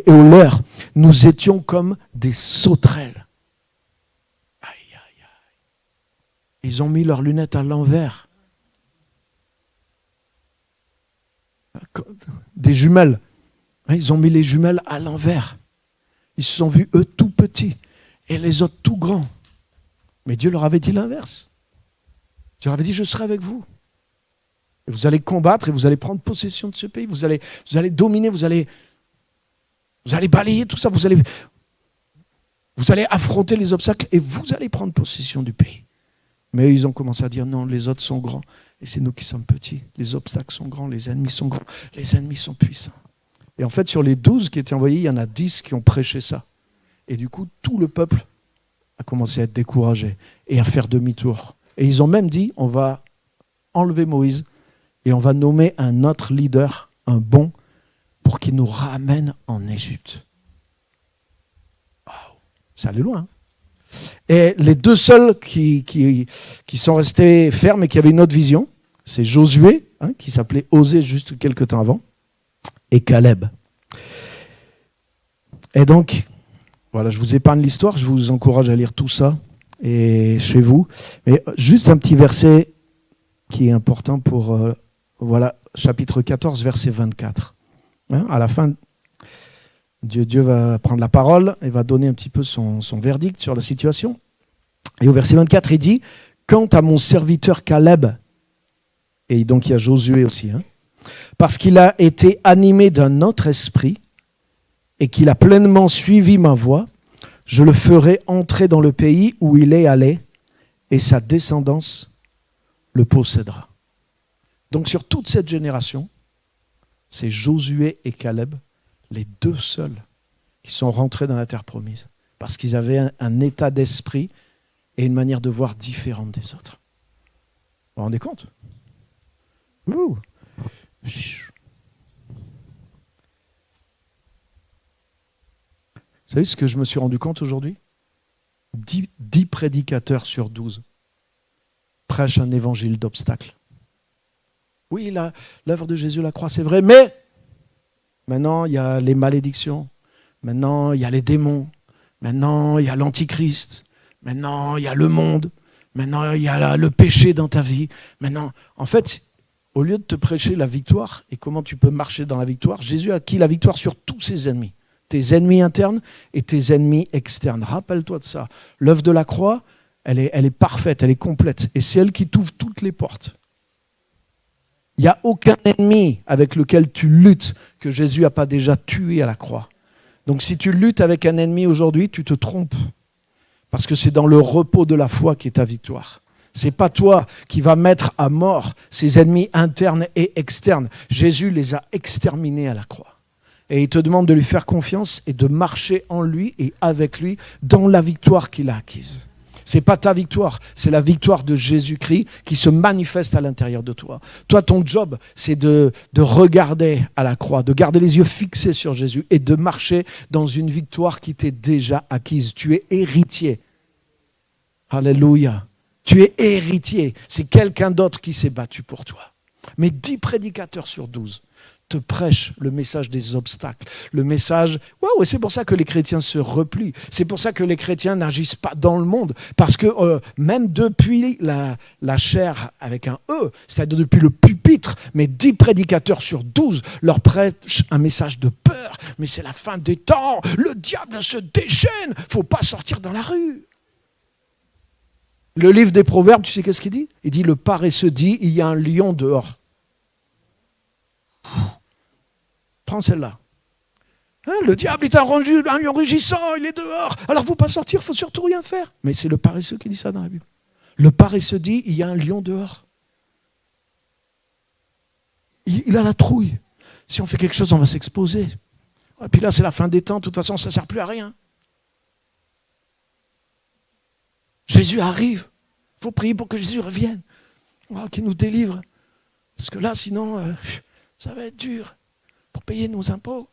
aux leurs, nous étions comme des sauterelles. Aïe, aïe, aïe. Ils ont mis leurs lunettes à l'envers. Des jumelles. Ils ont mis les jumelles à l'envers. Ils se sont vus, eux, tout petits, et les autres tout grands. Mais Dieu leur avait dit l'inverse. Dieu leur avait dit, je serai avec vous. Et vous allez combattre et vous allez prendre possession de ce pays. Vous allez dominer, vous allez balayer tout ça. Vous allez affronter les obstacles et vous allez prendre possession du pays. Mais ils ont commencé à dire, non, les autres sont grands. Et c'est nous qui sommes petits. Les obstacles sont grands, les ennemis sont grands, les ennemis sont puissants. Et en fait, sur les 12 qui étaient envoyés, il y en a 10 qui ont prêché ça. Et du coup, tout le peuple a commencé à être découragé et à faire demi-tour. Et ils ont même dit, on va enlever Moïse et on va nommer un autre leader, un bon, pour qu'il nous ramène en Égypte. Wow. Ça allait loin. Et les deux seuls qui sont restés fermes et qui avaient une autre vision, c'est Josué, qui s'appelait Osée juste quelques temps avant, et Caleb. Et donc, voilà, je vous épargne l'histoire, je vous encourage à lire tout ça et chez vous. Mais juste un petit verset qui est important pour, chapitre 14, verset 24. À la fin, Dieu va prendre la parole et va donner un petit peu son verdict sur la situation. Et au verset 24, il dit, « Quant à mon serviteur Caleb, et donc il y a Josué aussi, parce qu'il a été animé d'un autre esprit et qu'il a pleinement suivi ma voie, je le ferai entrer dans le pays où il est allé et sa descendance le possédera. » Donc sur toute cette génération, c'est Josué et Caleb, les deux seuls qui sont rentrés dans la terre promise, parce qu'ils avaient un état d'esprit et une manière de voir différente des autres. Vous vous rendez compte ? Ouh. Vous savez ce que je me suis rendu compte aujourd'hui ? 10 prédicateurs sur 12 prêchent un évangile d'obstacle. Oui, l'œuvre de Jésus, la croix, c'est vrai, mais maintenant, il y a les malédictions. Maintenant, il y a les démons. Maintenant, il y a l'antichrist. Maintenant, il y a le monde. Maintenant, il y a le péché dans ta vie. Maintenant, en fait, au lieu de te prêcher la victoire et comment tu peux marcher dans la victoire, Jésus a acquis la victoire sur tous ses ennemis. Tes ennemis internes et tes ennemis externes. Rappelle-toi de ça. L'œuvre de la croix, elle est parfaite, elle est complète. Et c'est elle qui t'ouvre toutes les portes. Il n'y a aucun ennemi avec lequel tu luttes que Jésus n'a pas déjà tué à la croix. Donc si tu luttes avec un ennemi aujourd'hui, tu te trompes. Parce que c'est dans le repos de la foi qu'est ta victoire. Ce n'est pas toi qui vas mettre à mort ces ennemis internes et externes. Jésus les a exterminés à la croix. Et il te demande de lui faire confiance et de marcher en lui et avec lui dans la victoire qu'il a acquise. Ce n'est pas ta victoire, c'est la victoire de Jésus-Christ qui se manifeste à l'intérieur de toi. Toi, ton job, c'est de regarder à la croix, de garder les yeux fixés sur Jésus et de marcher dans une victoire qui t'est déjà acquise. Tu es héritier. Alléluia. Tu es héritier. C'est quelqu'un d'autre qui s'est battu pour toi. Mais 10 prédicateurs sur 12 te prêchent le message des obstacles. Le message, waouh, c'est pour ça que les chrétiens se replient. C'est pour ça que les chrétiens n'agissent pas dans le monde. Parce que même depuis la chair avec un E, c'est-à-dire depuis le pupitre, mais 10 prédicateurs sur 12 leur prêchent un message de peur. Mais c'est la fin des temps. Le diable se déchaîne. Il ne faut pas sortir dans la rue. Le livre des Proverbes, tu sais qu'est-ce qu'il dit ? Il dit, le paresseux dit, il y a un lion dehors. Prends celle-là. Hein, le diable est un lion rugissant, il est dehors. Alors il ne faut pas sortir, il ne faut surtout rien faire. Mais c'est le paresseux qui dit ça dans la Bible. Le paresseux dit, il y a un lion dehors. Il a la trouille. Si on fait quelque chose, on va s'exposer. Et puis là, c'est la fin des temps, de toute façon, ça ne sert plus à rien. Jésus arrive. Il faut prier pour que Jésus revienne. Qu'il nous délivre. Parce que là, sinon, ça va être dur pour payer nos impôts.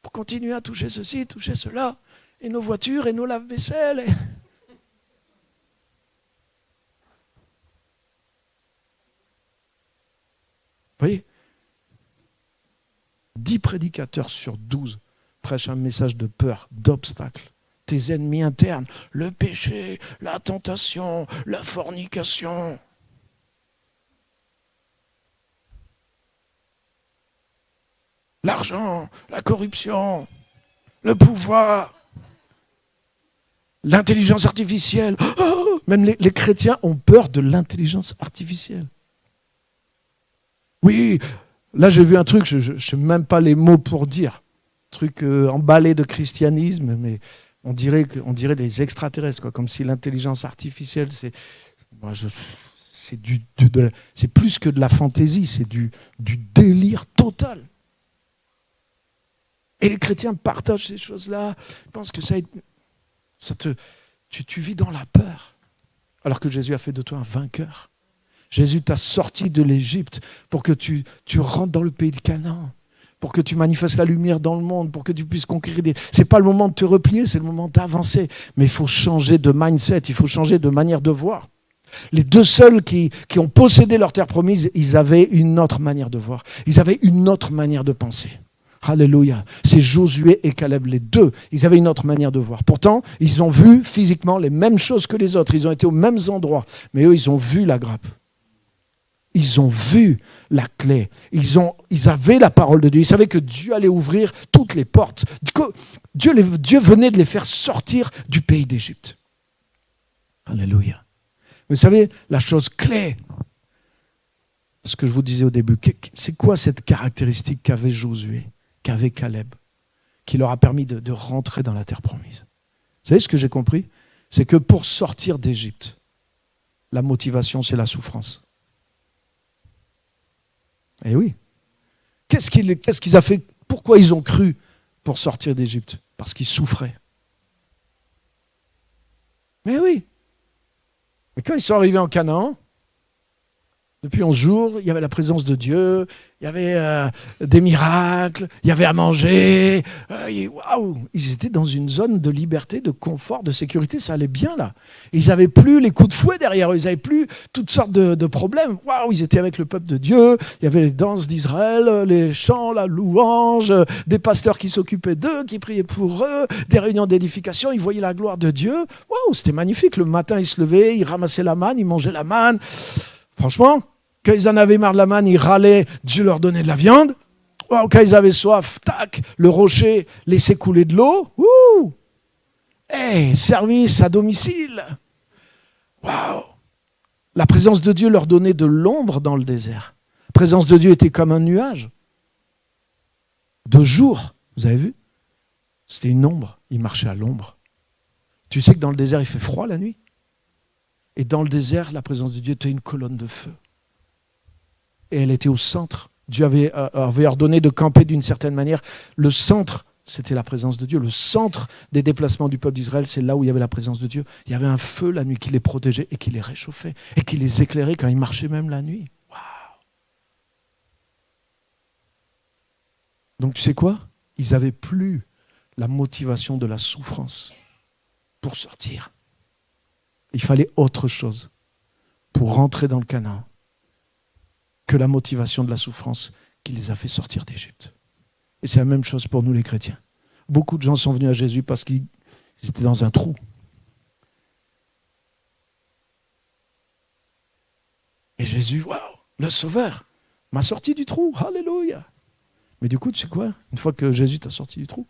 Pour continuer à toucher ceci, toucher cela. Et nos voitures et nos lave-vaisselle. Vous voyez ? 10 prédicateurs sur 12 prêchent un message de peur, d'obstacle. Tes ennemis internes, le péché, la tentation, la fornication. L'argent, la corruption, le pouvoir, l'intelligence artificielle. Oh, même les chrétiens ont peur de l'intelligence artificielle. Oui, là j'ai vu un truc, je ne sais même pas les mots pour dire. Truc emballé de christianisme, mais... On dirait des extraterrestres, quoi, comme si l'intelligence artificielle, c'est plus que de la fantaisie, c'est du délire total. Et les chrétiens partagent ces choses-là, ils pensent que tu vis dans la peur, alors que Jésus a fait de toi un vainqueur. Jésus t'a sorti de l'Égypte pour que tu rentres dans le pays de Canaan. Pour que tu manifestes la lumière dans le monde, pour que tu puisses conquérir des... Ce n'est pas le moment de te replier, c'est le moment d'avancer. Mais il faut changer de mindset, il faut changer de manière de voir. Les deux seuls qui ont possédé leur terre promise, ils avaient une autre manière de voir. Ils avaient une autre manière de penser. Alléluia. C'est Josué et Caleb, les deux. Ils avaient une autre manière de voir. Pourtant, ils ont vu physiquement les mêmes choses que les autres. Ils ont été aux mêmes endroits. Mais eux, ils ont vu la grappe. Ils ont vu la clé. Ils avaient la parole de Dieu. Ils savaient que Dieu allait ouvrir toutes les portes. Dieu venait de les faire sortir du pays d'Égypte. Alléluia. Vous savez, la chose clé, ce que je vous disais au début, c'est quoi cette caractéristique qu'avait Josué, qu'avait Caleb, qui leur a permis de rentrer dans la terre promise? Vous savez ce que j'ai compris? C'est que pour sortir d'Égypte, la motivation, c'est la souffrance. Eh oui. Qu'est-ce qu'ils ont fait? Pourquoi ils ont cru pour sortir d'Égypte? Parce qu'ils souffraient. Mais oui. Mais quand ils sont arrivés en Canaan, depuis 11 jours, il y avait la présence de Dieu, il y avait des miracles, il y avait à manger. Waouh, ils étaient dans une zone de liberté, de confort, de sécurité, ça allait bien là. Ils n'avaient plus les coups de fouet derrière eux, ils n'avaient plus toutes sortes de problèmes. Waouh, ils étaient avec le peuple de Dieu, il y avait les danses d'Israël, les chants, la louange, des pasteurs qui s'occupaient d'eux, qui priaient pour eux, des réunions d'édification, ils voyaient la gloire de Dieu. Waouh, c'était magnifique. Le matin, ils se levaient, ils ramassaient la manne, ils mangeaient la manne. Franchement, quand ils en avaient marre de la manne, ils râlaient, Dieu leur donnait de la viande. Quand ils avaient soif, tac, le rocher laissait couler de l'eau. Service à domicile. Waouh! La présence présence de Dieu leur donnait de l'ombre dans le désert. La présence de Dieu était comme un nuage. De jour, vous avez vu? C'était une ombre. Il marchait à l'ombre. Tu sais que dans le désert, il fait froid la nuit. Et dans le désert, la présence de Dieu était une colonne de feu. Et elle était au centre. Dieu avait ordonné de camper d'une certaine manière. Le centre, c'était la présence de Dieu. Le centre des déplacements du peuple d'Israël, c'est là où il y avait la présence de Dieu. Il y avait un feu la nuit qui les protégeait et qui les réchauffait et qui les éclairait quand ils marchaient même la nuit. Waouh! Donc tu sais quoi? Ils n'avaient plus la motivation de la souffrance pour sortir. Il fallait autre chose pour rentrer dans le Canaan que la motivation de la souffrance qui les a fait sortir d'Égypte. Et c'est la même chose pour nous les chrétiens. Beaucoup de gens sont venus à Jésus parce qu'ils étaient dans un trou. Et Jésus, waouh, le Sauveur, m'a sorti du trou. Alléluia. Mais du coup, tu sais quoi? Une fois que Jésus t'a sorti du trou,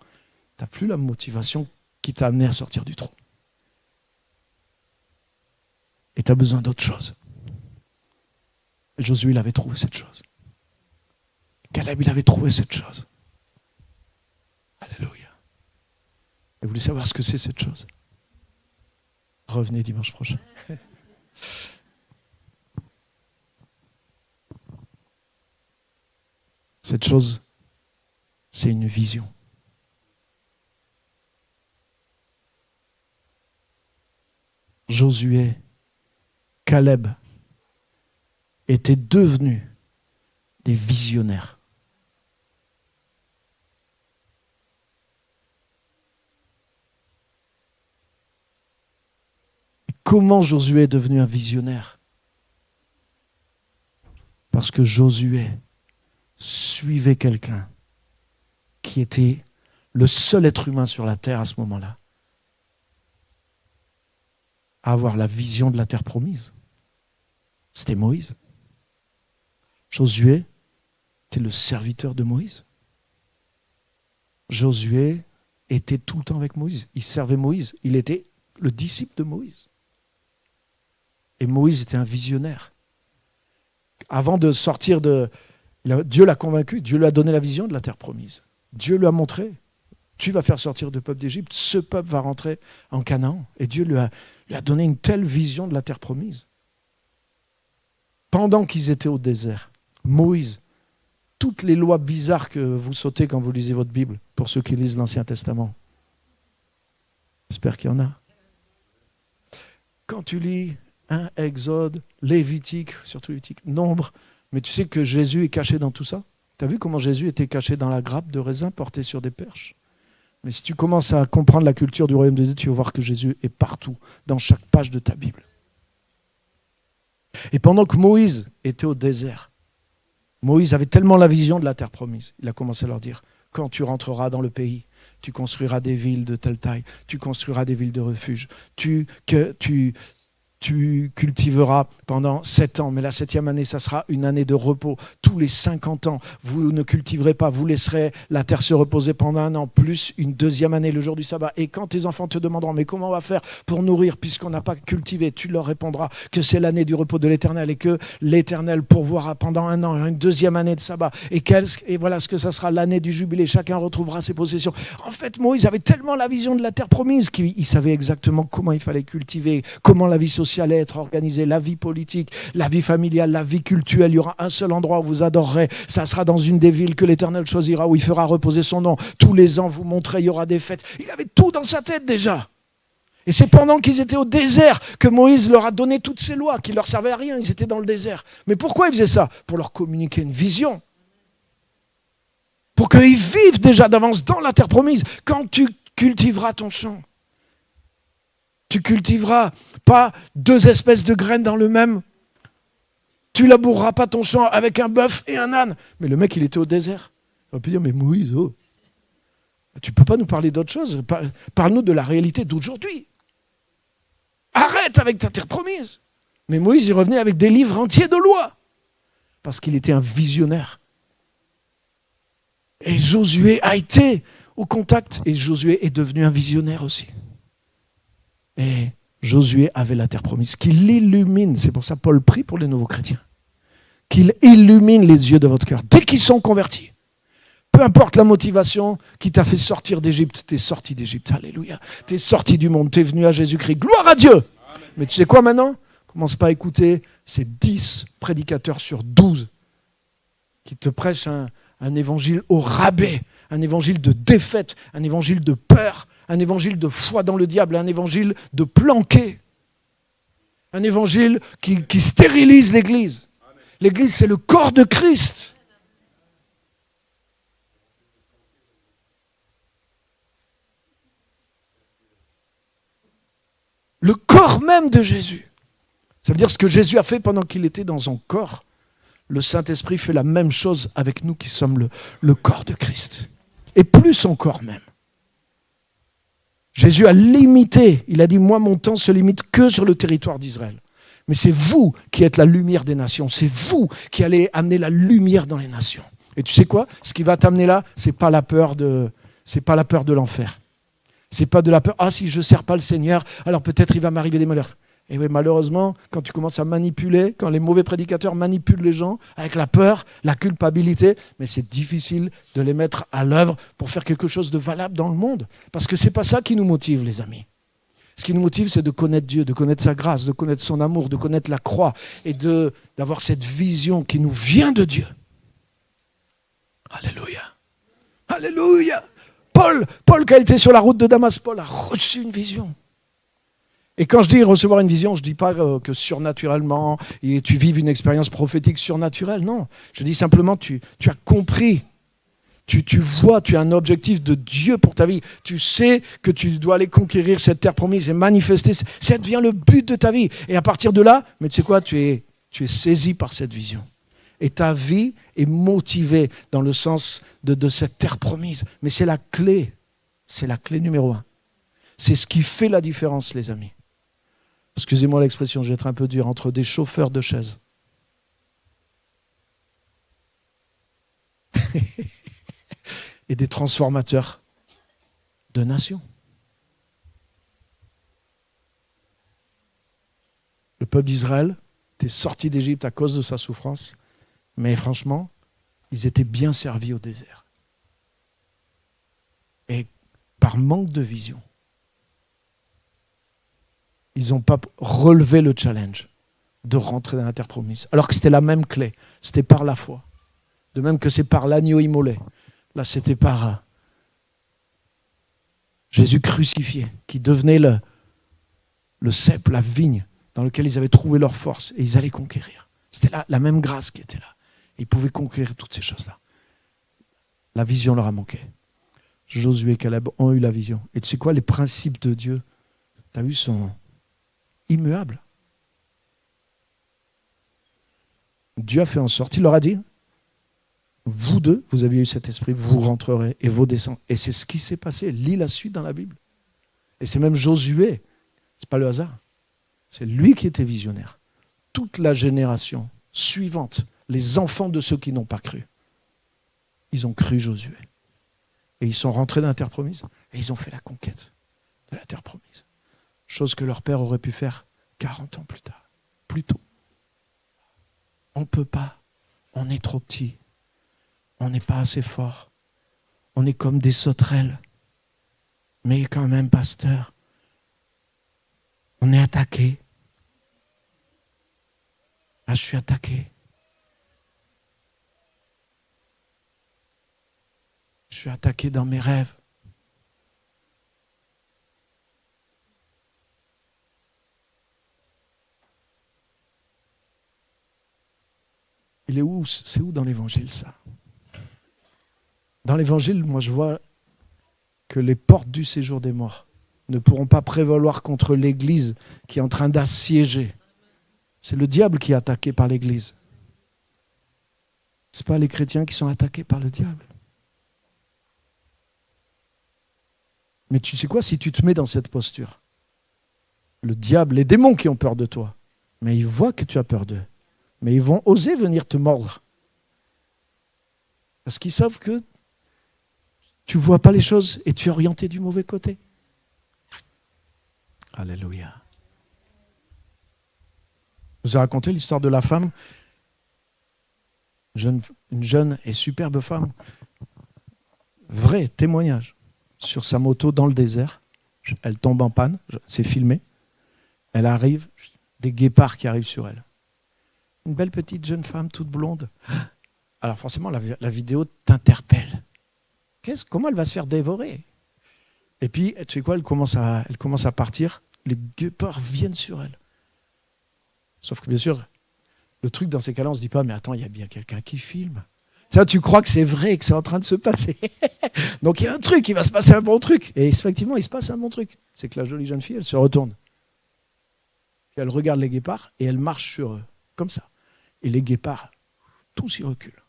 tu n'as plus la motivation qui t'a amené à sortir du trou. Et tu as besoin d'autre chose. Et Josué, il avait trouvé cette chose. Caleb, il avait trouvé cette chose. Alléluia. Et vous voulez savoir ce que c'est cette chose? Revenez dimanche prochain. Cette chose, c'est une vision. Josué, Caleb étaient devenus des visionnaires. Et comment Josué est devenu un visionnaire? Parce que Josué suivait quelqu'un qui était le seul être humain sur la terre à ce moment-là à avoir la vision de la terre promise. C'était Moïse. Josué était le serviteur de Moïse. Josué était tout le temps avec Moïse. Il servait Moïse. Il était le disciple de Moïse. Et Moïse était un visionnaire. Avant de sortir de... Dieu l'a convaincu, Dieu lui a donné la vision de la terre promise. Dieu lui a montré, tu vas faire sortir le peuple d'Égypte, ce peuple va rentrer en Canaan. Et Dieu lui a donné une telle vision de la terre promise. Pendant qu'ils étaient au désert, Moïse, toutes les lois bizarres que vous sautez quand vous lisez votre Bible, pour ceux qui lisent l'Ancien Testament, j'espère qu'il y en a. Quand tu lis Exode, Lévitique, surtout Lévitique, Nombre, mais tu sais que Jésus est caché dans tout ça? Tu as vu comment Jésus était caché dans la grappe de raisin portée sur des perches? Mais si tu commences à comprendre la culture du royaume de Dieu, tu vas voir que Jésus est partout, dans chaque page de ta Bible. Et pendant que Moïse était au désert, Moïse avait tellement la vision de la terre promise, il a commencé à leur dire, quand tu rentreras dans le pays, tu construiras des villes de telle taille, tu construiras des villes de refuge, tu cultiveras pendant 7 ans, mais la 7e année, ça sera une année de repos. Tous les 50 ans, vous ne cultiverez pas, vous laisserez la terre se reposer pendant 1 an, plus une 2e année, le jour du sabbat. Et quand tes enfants te demanderont, mais comment on va faire pour nourrir puisqu'on n'a pas cultivé, tu leur répondras que c'est l'année du repos de l'Éternel et que l'Éternel pourvoira pendant 1 an, une 2e année de sabbat. Et voilà ce que ça sera l'année du jubilé, chacun retrouvera ses possessions. En fait, Moïse avait tellement la vision de la terre promise qu'il savait exactement comment il fallait cultiver, comment la vie sociale allait être organisée, la vie politique, la vie familiale, la vie cultuelle. Il y aura un seul endroit où vous adorerez. Ça sera dans une des villes que l'Éternel choisira, où il fera reposer son nom. Tous les ans, vous montrez, il y aura des fêtes. Il avait tout dans sa tête déjà. Et c'est pendant qu'ils étaient au désert que Moïse leur a donné toutes ces lois qui ne leur servaient à rien. Ils étaient dans le désert. Mais pourquoi il faisait ça? Pour leur communiquer une vision. Pour qu'ils vivent déjà d'avance dans la terre promise. Quand tu cultiveras ton champ, tu cultiveras pas 2 espèces de graines dans le même. Tu laboureras pas ton champ avec un bœuf et un âne. Mais le mec, il était au désert. On peut dire, mais Moïse, oh, tu peux pas nous parler d'autre chose. Parle-nous de la réalité d'aujourd'hui. Arrête avec ta terre promise. Mais Moïse, il revenait avec des livres entiers de lois. Parce qu'il était un visionnaire. Et Josué a été au contact. Et Josué est devenu un visionnaire aussi. Et Josué avait la terre promise, qu'il illumine, c'est pour ça Paul prie pour les nouveaux chrétiens, qu'il illumine les yeux de votre cœur. Dès qu'ils sont convertis, peu importe la motivation qui t'a fait sortir d'Égypte, t'es sorti d'Égypte, alléluia. T'es sorti du monde, t'es venu à Jésus-Christ, gloire à Dieu. Amen. Mais tu sais quoi maintenant ? Commence pas à écouter ces 10 prédicateurs sur 12 qui te prêchent un évangile au rabais, un évangile de défaite, un évangile de peur, un évangile de foi dans le diable, un évangile de planqué, un évangile qui stérilise l'Église. L'Église, c'est le corps de Christ. Le corps même de Jésus. Ça veut dire ce que Jésus a fait pendant qu'il était dans son corps. Le Saint-Esprit fait la même chose avec nous qui sommes le corps de Christ. Et plus son corps même. Jésus a limité, il a dit, moi mon temps se limite que sur le territoire d'Israël. Mais c'est vous qui êtes la lumière des nations. C'est vous qui allez amener la lumière dans les nations. Et tu sais quoi ? Ce qui va t'amener là, c'est pas la peur de l'enfer. C'est pas de la peur. Ah, si je ne sers pas le Seigneur, alors peut-être il va m'arriver des malheurs. Et oui, malheureusement, quand tu commences à manipuler, quand les mauvais prédicateurs manipulent les gens avec la peur, la culpabilité, mais c'est difficile de les mettre à l'œuvre pour faire quelque chose de valable dans le monde. Parce que ce n'est pas ça qui nous motive, les amis. Ce qui nous motive, c'est de connaître Dieu, de connaître sa grâce, de connaître son amour, de connaître la croix et d'avoir cette vision qui nous vient de Dieu. Alléluia. Alléluia. Paul, quand il était sur la route de Damas, Paul a reçu une vision. Et quand je dis recevoir une vision, je ne dis pas que surnaturellement, et tu vives une expérience prophétique surnaturelle. Non, je dis simplement tu as compris. Tu vois, tu as un objectif de Dieu pour ta vie. Tu sais que tu dois aller conquérir cette terre promise et manifester. Ça devient le but de ta vie. Et à partir de là, mais tu sais quoi, tu es saisi par cette vision. Et ta vie est motivée dans le sens de cette terre promise. Mais c'est la clé. C'est la clé numéro 1. C'est ce qui fait la différence, les amis. Excusez-moi l'expression, je vais être un peu dur, entre des chauffeurs de chaises. Et des transformateurs de nations. Le peuple d'Israël était sorti d'Égypte à cause de sa souffrance, mais franchement, ils étaient bien servis au désert. Et par manque de vision, ils n'ont pas relevé le challenge de rentrer dans la terre promise. Alors que c'était la même clé, c'était par la foi. De même que c'est par l'agneau immolé. Là, c'était par Jésus crucifié, qui devenait le cep, la vigne, dans lequel ils avaient trouvé leur force, et ils allaient conquérir. C'était la même grâce qui était là. Et ils pouvaient conquérir toutes ces choses-là. La vision leur a manqué. Josué et Caleb ont eu la vision. Et tu sais quoi, les principes de Dieu, tu as vu, sont immuables. Dieu a fait en sorte, il leur a dit, vous deux, vous aviez eu cet esprit, vous rentrerez et vos descendants. Et c'est ce qui s'est passé. Lis la suite dans la Bible. Et c'est même Josué. Ce n'est pas le hasard. C'est lui qui était visionnaire. Toute la génération suivante, les enfants de ceux qui n'ont pas cru, ils ont cru Josué. Et ils sont rentrés dans la terre promise et ils ont fait la conquête de la terre promise. Chose que leur père aurait pu faire 40 ans plus tard, plus tôt. On ne peut pas. On est trop petit. On n'est pas assez fort. On est comme des sauterelles. Mais quand même, pasteur, on est attaqué. Ah, je suis attaqué. Je suis attaqué dans mes rêves. Il est où? C'est où dans l'évangile ça? Dans l'évangile, moi je vois que les portes du séjour des morts ne pourront pas prévaloir contre l'Église qui est en train d'assiéger. C'est le diable qui est attaqué par l'Église. Ce n'est pas les chrétiens qui sont attaqués par le diable. Mais tu sais quoi, si tu te mets dans cette posture, le diable, les démons qui ont peur de toi, mais ils voient que tu as peur d'eux. Mais ils vont oser venir te mordre. Parce qu'ils savent que tu ne vois pas les choses et tu es orienté du mauvais côté. Alléluia. Je vous ai raconté l'histoire de la femme, une jeune et superbe femme. Vrai témoignage. Sur sa moto dans le désert, elle tombe en panne, c'est filmé. Elle arrive, des guépards qui arrivent sur elle. Une belle petite jeune femme, toute blonde. Alors forcément, la vidéo t'interpelle. Comment elle va se faire dévorer? Et puis, tu sais quoi, elle commence à partir. Les guépards viennent sur elle. Sauf que bien sûr, le truc dans ces cas-là, on ne se dit pas, mais attends, il y a bien quelqu'un qui filme. Ça, tu crois que c'est vrai, que c'est en train de se passer. Donc il y a un truc, il va se passer un bon truc. Et effectivement, il se passe un bon truc. C'est que la jolie jeune fille, elle se retourne. Puis elle regarde les guépards et elle marche sur eux, comme ça. Et les guépards, tous y reculent.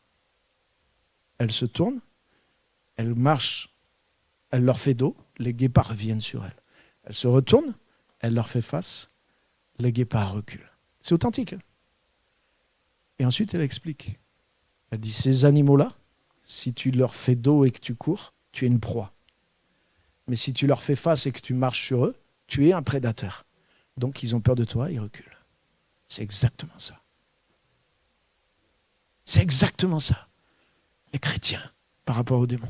Elle se tourne, elle marche, elle leur fait dos, les guépards viennent sur elle. Elle se retourne, elle leur fait face, les guépards reculent. C'est authentique. Hein? Et ensuite, elle explique. Elle dit, ces animaux-là, si tu leur fais dos et que tu cours, tu es une proie. Mais si tu leur fais face et que tu marches sur eux, tu es un prédateur. Donc, ils ont peur de toi, ils reculent. C'est exactement ça. C'est exactement ça. Les chrétiens, par rapport aux démons.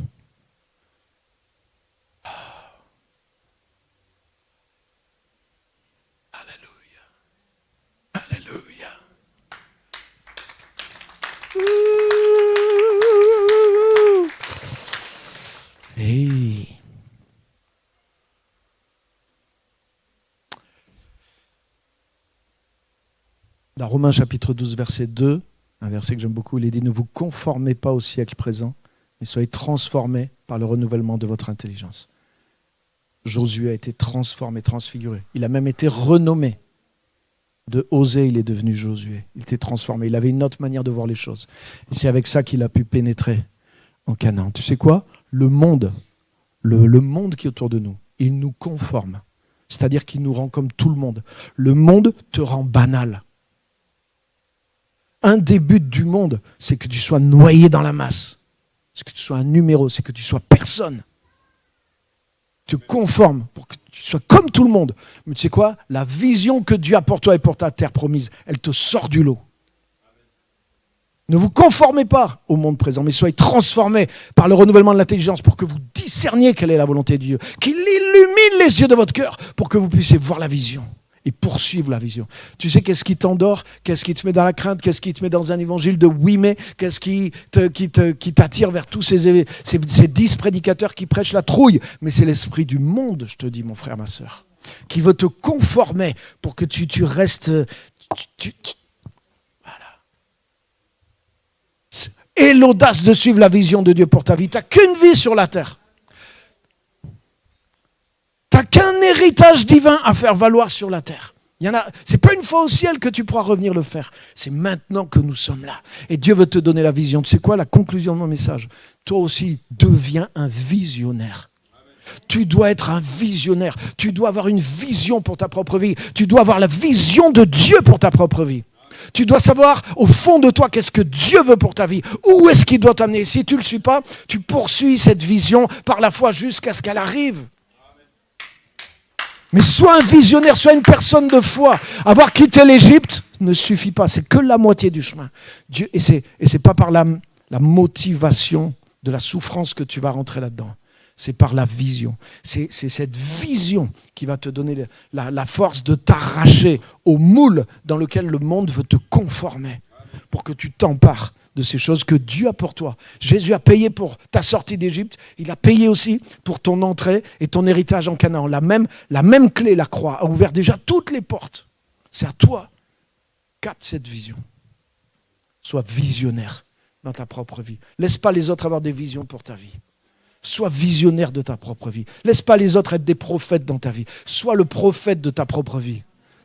Alléluia. Alléluia. Hey. Dans Romains chapitre 12, verset 2, un verset que j'aime beaucoup, il est dit « Ne vous conformez pas au siècle présent, mais soyez transformés par le renouvellement de votre intelligence. » Josué a été transformé, transfiguré. Il a même été renommé. De Osée, il est devenu Josué. Il était transformé. Il avait une autre manière de voir les choses. Et c'est avec ça qu'il a pu pénétrer en Canaan. Tu sais quoi? Le monde qui est autour de nous, il nous conforme. C'est-à-dire qu'il nous rend comme tout le monde. Le monde te rend banal. Un des buts du monde, c'est que tu sois noyé dans la masse. C'est que tu sois un numéro, c'est que tu sois personne. Tu te conformes pour que tu sois comme tout le monde. Mais tu sais quoi? La vision que Dieu a pour toi et pour ta terre promise, elle te sort du lot. Ne vous conformez pas au monde présent, mais soyez transformés par le renouvellement de l'intelligence pour que vous discerniez quelle est la volonté de Dieu, qu'il illumine les yeux de votre cœur pour que vous puissiez voir la vision et poursuivre la vision. Tu sais qu'est-ce qui t'endort? Qu'est-ce qui te met dans la crainte? Qu'est-ce qui te met dans un évangile de oui mais? Qu'est-ce qui t'attire vers tous ces 10 prédicateurs qui prêchent la trouille? Mais c'est l'esprit du monde, je te dis mon frère, ma sœur, qui veut te conformer pour que tu restes... Voilà. Et l'audace de suivre la vision de Dieu pour ta vie. Tu n'as qu'une vie sur la terre. Tu n'as qu'un héritage divin à faire valoir sur la terre. Ce n'est pas une fois au ciel que tu pourras revenir le faire. C'est maintenant que nous sommes là. Et Dieu veut te donner la vision. Tu sais quoi, la conclusion de mon message? Toi aussi, deviens un visionnaire. Tu dois être un visionnaire. Tu dois avoir une vision pour ta propre vie. Tu dois avoir la vision de Dieu pour ta propre vie. Tu dois savoir au fond de toi qu'est-ce que Dieu veut pour ta vie. Où est-ce qu'il doit t'amener? Si tu ne le suis pas, tu poursuis cette vision par la foi jusqu'à ce qu'elle arrive. Mais sois un visionnaire, sois une personne de foi. Avoir quitté l'Égypte ne suffit pas. C'est que la moitié du chemin. Dieu, et c'est pas par la motivation de la souffrance que tu vas rentrer là-dedans. C'est par la vision. C'est cette vision qui va te donner la force de t'arracher au moule dans lequel le monde veut te conformer pour que tu t'empares de ces choses que Dieu a pour toi. Jésus a payé pour ta sortie d'Égypte. Il a payé aussi pour ton entrée et ton héritage en Canaan. La même clé, la croix, a ouvert déjà toutes les portes. C'est à toi. Capte cette vision. Sois visionnaire dans ta propre vie. Laisse pas les autres avoir des visions pour ta vie. Sois visionnaire de ta propre vie. Laisse pas les autres être des prophètes dans ta vie. Sois le prophète de ta propre vie.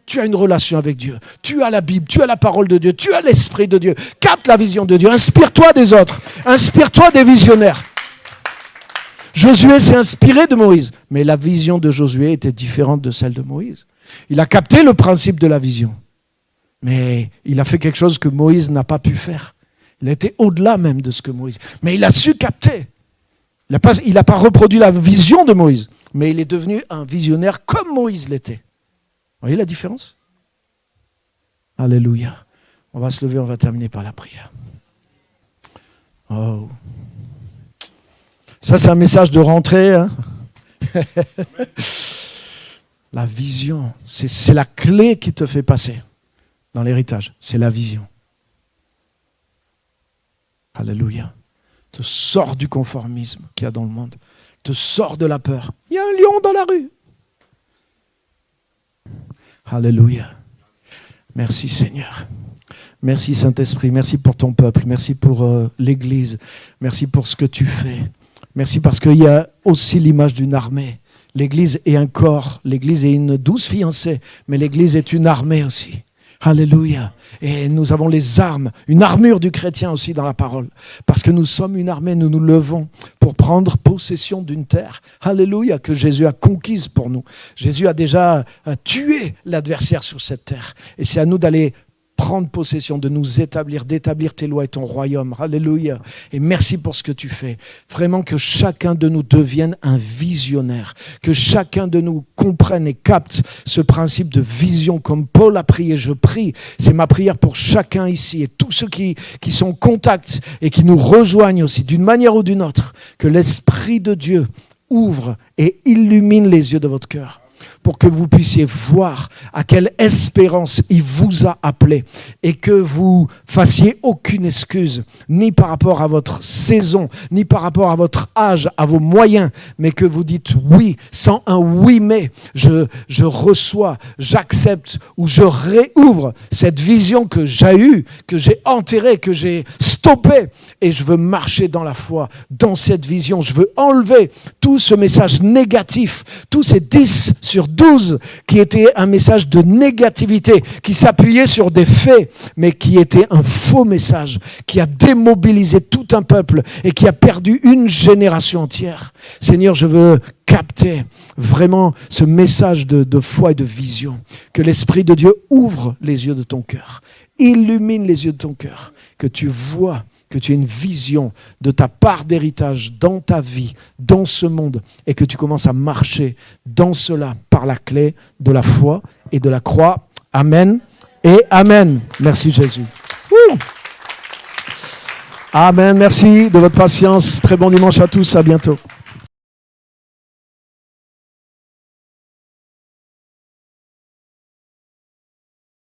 Tu as une relation avec Dieu. Tu as la Bible, tu as la parole de Dieu, tu as l'Esprit de Dieu. Capte la vision de Dieu. Inspire-toi des autres. Inspire-toi des visionnaires. Josué s'est inspiré de Moïse, mais la vision de Josué était différente de celle de Moïse. Il a capté le principe de la vision, mais il a fait quelque chose que Moïse n'a pas pu faire. Il était au-delà même de ce que Moïse. Mais il a su capter. Il n'a pas reproduit la vision de Moïse, mais il est devenu un visionnaire comme Moïse l'était. Vous voyez la différence? Alléluia. On va se lever, on va terminer par la prière. Oh. Ça, c'est un message de rentrée. Hein. La vision, c'est la clé qui te fait passer dans l'héritage. C'est la vision. Alléluia. Te sors du conformisme qu'il y a dans le monde. Te sors de la peur. Il y a un lion dans la rue. Alléluia. Merci Seigneur. Merci Saint-Esprit. Merci pour ton peuple. Merci pour l'Église. Merci pour ce que tu fais. Merci parce qu'il y a aussi l'image d'une armée. L'Église est un corps, l'Église est une douce fiancée, mais l'Église est une armée aussi. Alléluia. Et nous avons les armes, une armure du chrétien aussi dans la parole. Parce que nous sommes une armée, nous nous levons pour prendre possession d'une terre. Alléluia, que Jésus a conquise pour nous. Jésus a déjà tué l'adversaire sur cette terre. Et c'est à nous d'aller prendre possession, de nous établir, d'établir tes lois et ton royaume. Alléluia. Et merci pour ce que tu fais. Vraiment que chacun de nous devienne un visionnaire. Que chacun de nous comprenne et capte ce principe de vision comme Paul a prié. Je prie. C'est ma prière pour chacun ici et tous ceux qui sont en contact et qui nous rejoignent aussi d'une manière ou d'une autre. Que l'Esprit de Dieu ouvre et illumine les yeux de votre cœur, pour que vous puissiez voir à quelle espérance il vous a appelé et que vous fassiez aucune excuse, ni par rapport à votre saison, ni par rapport à votre âge, à vos moyens, mais que vous dites oui, sans un oui mais, je reçois, j'accepte ou je réouvre cette vision que j'ai eue, que j'ai enterrée, que j'ai stoppée, et je veux marcher dans la foi, dans cette vision. Je veux enlever tout ce message négatif, tous ces 10 sur 12 qui étaient un message de négativité, qui s'appuyait sur des faits, mais qui était un faux message, qui a démobilisé tout un peuple et qui a perdu une génération entière. Seigneur, je veux capter vraiment ce message de foi et de vision. Que l'Esprit de Dieu ouvre les yeux de ton cœur, illumine les yeux de ton cœur, que tu vois, que tu aies une vision de ta part d'héritage dans ta vie, dans ce monde, et que tu commences à marcher dans cela par la clé de la foi et de la croix. Amen et Amen. Merci Jésus. Amen, merci de votre patience. Très bon dimanche à tous, à bientôt.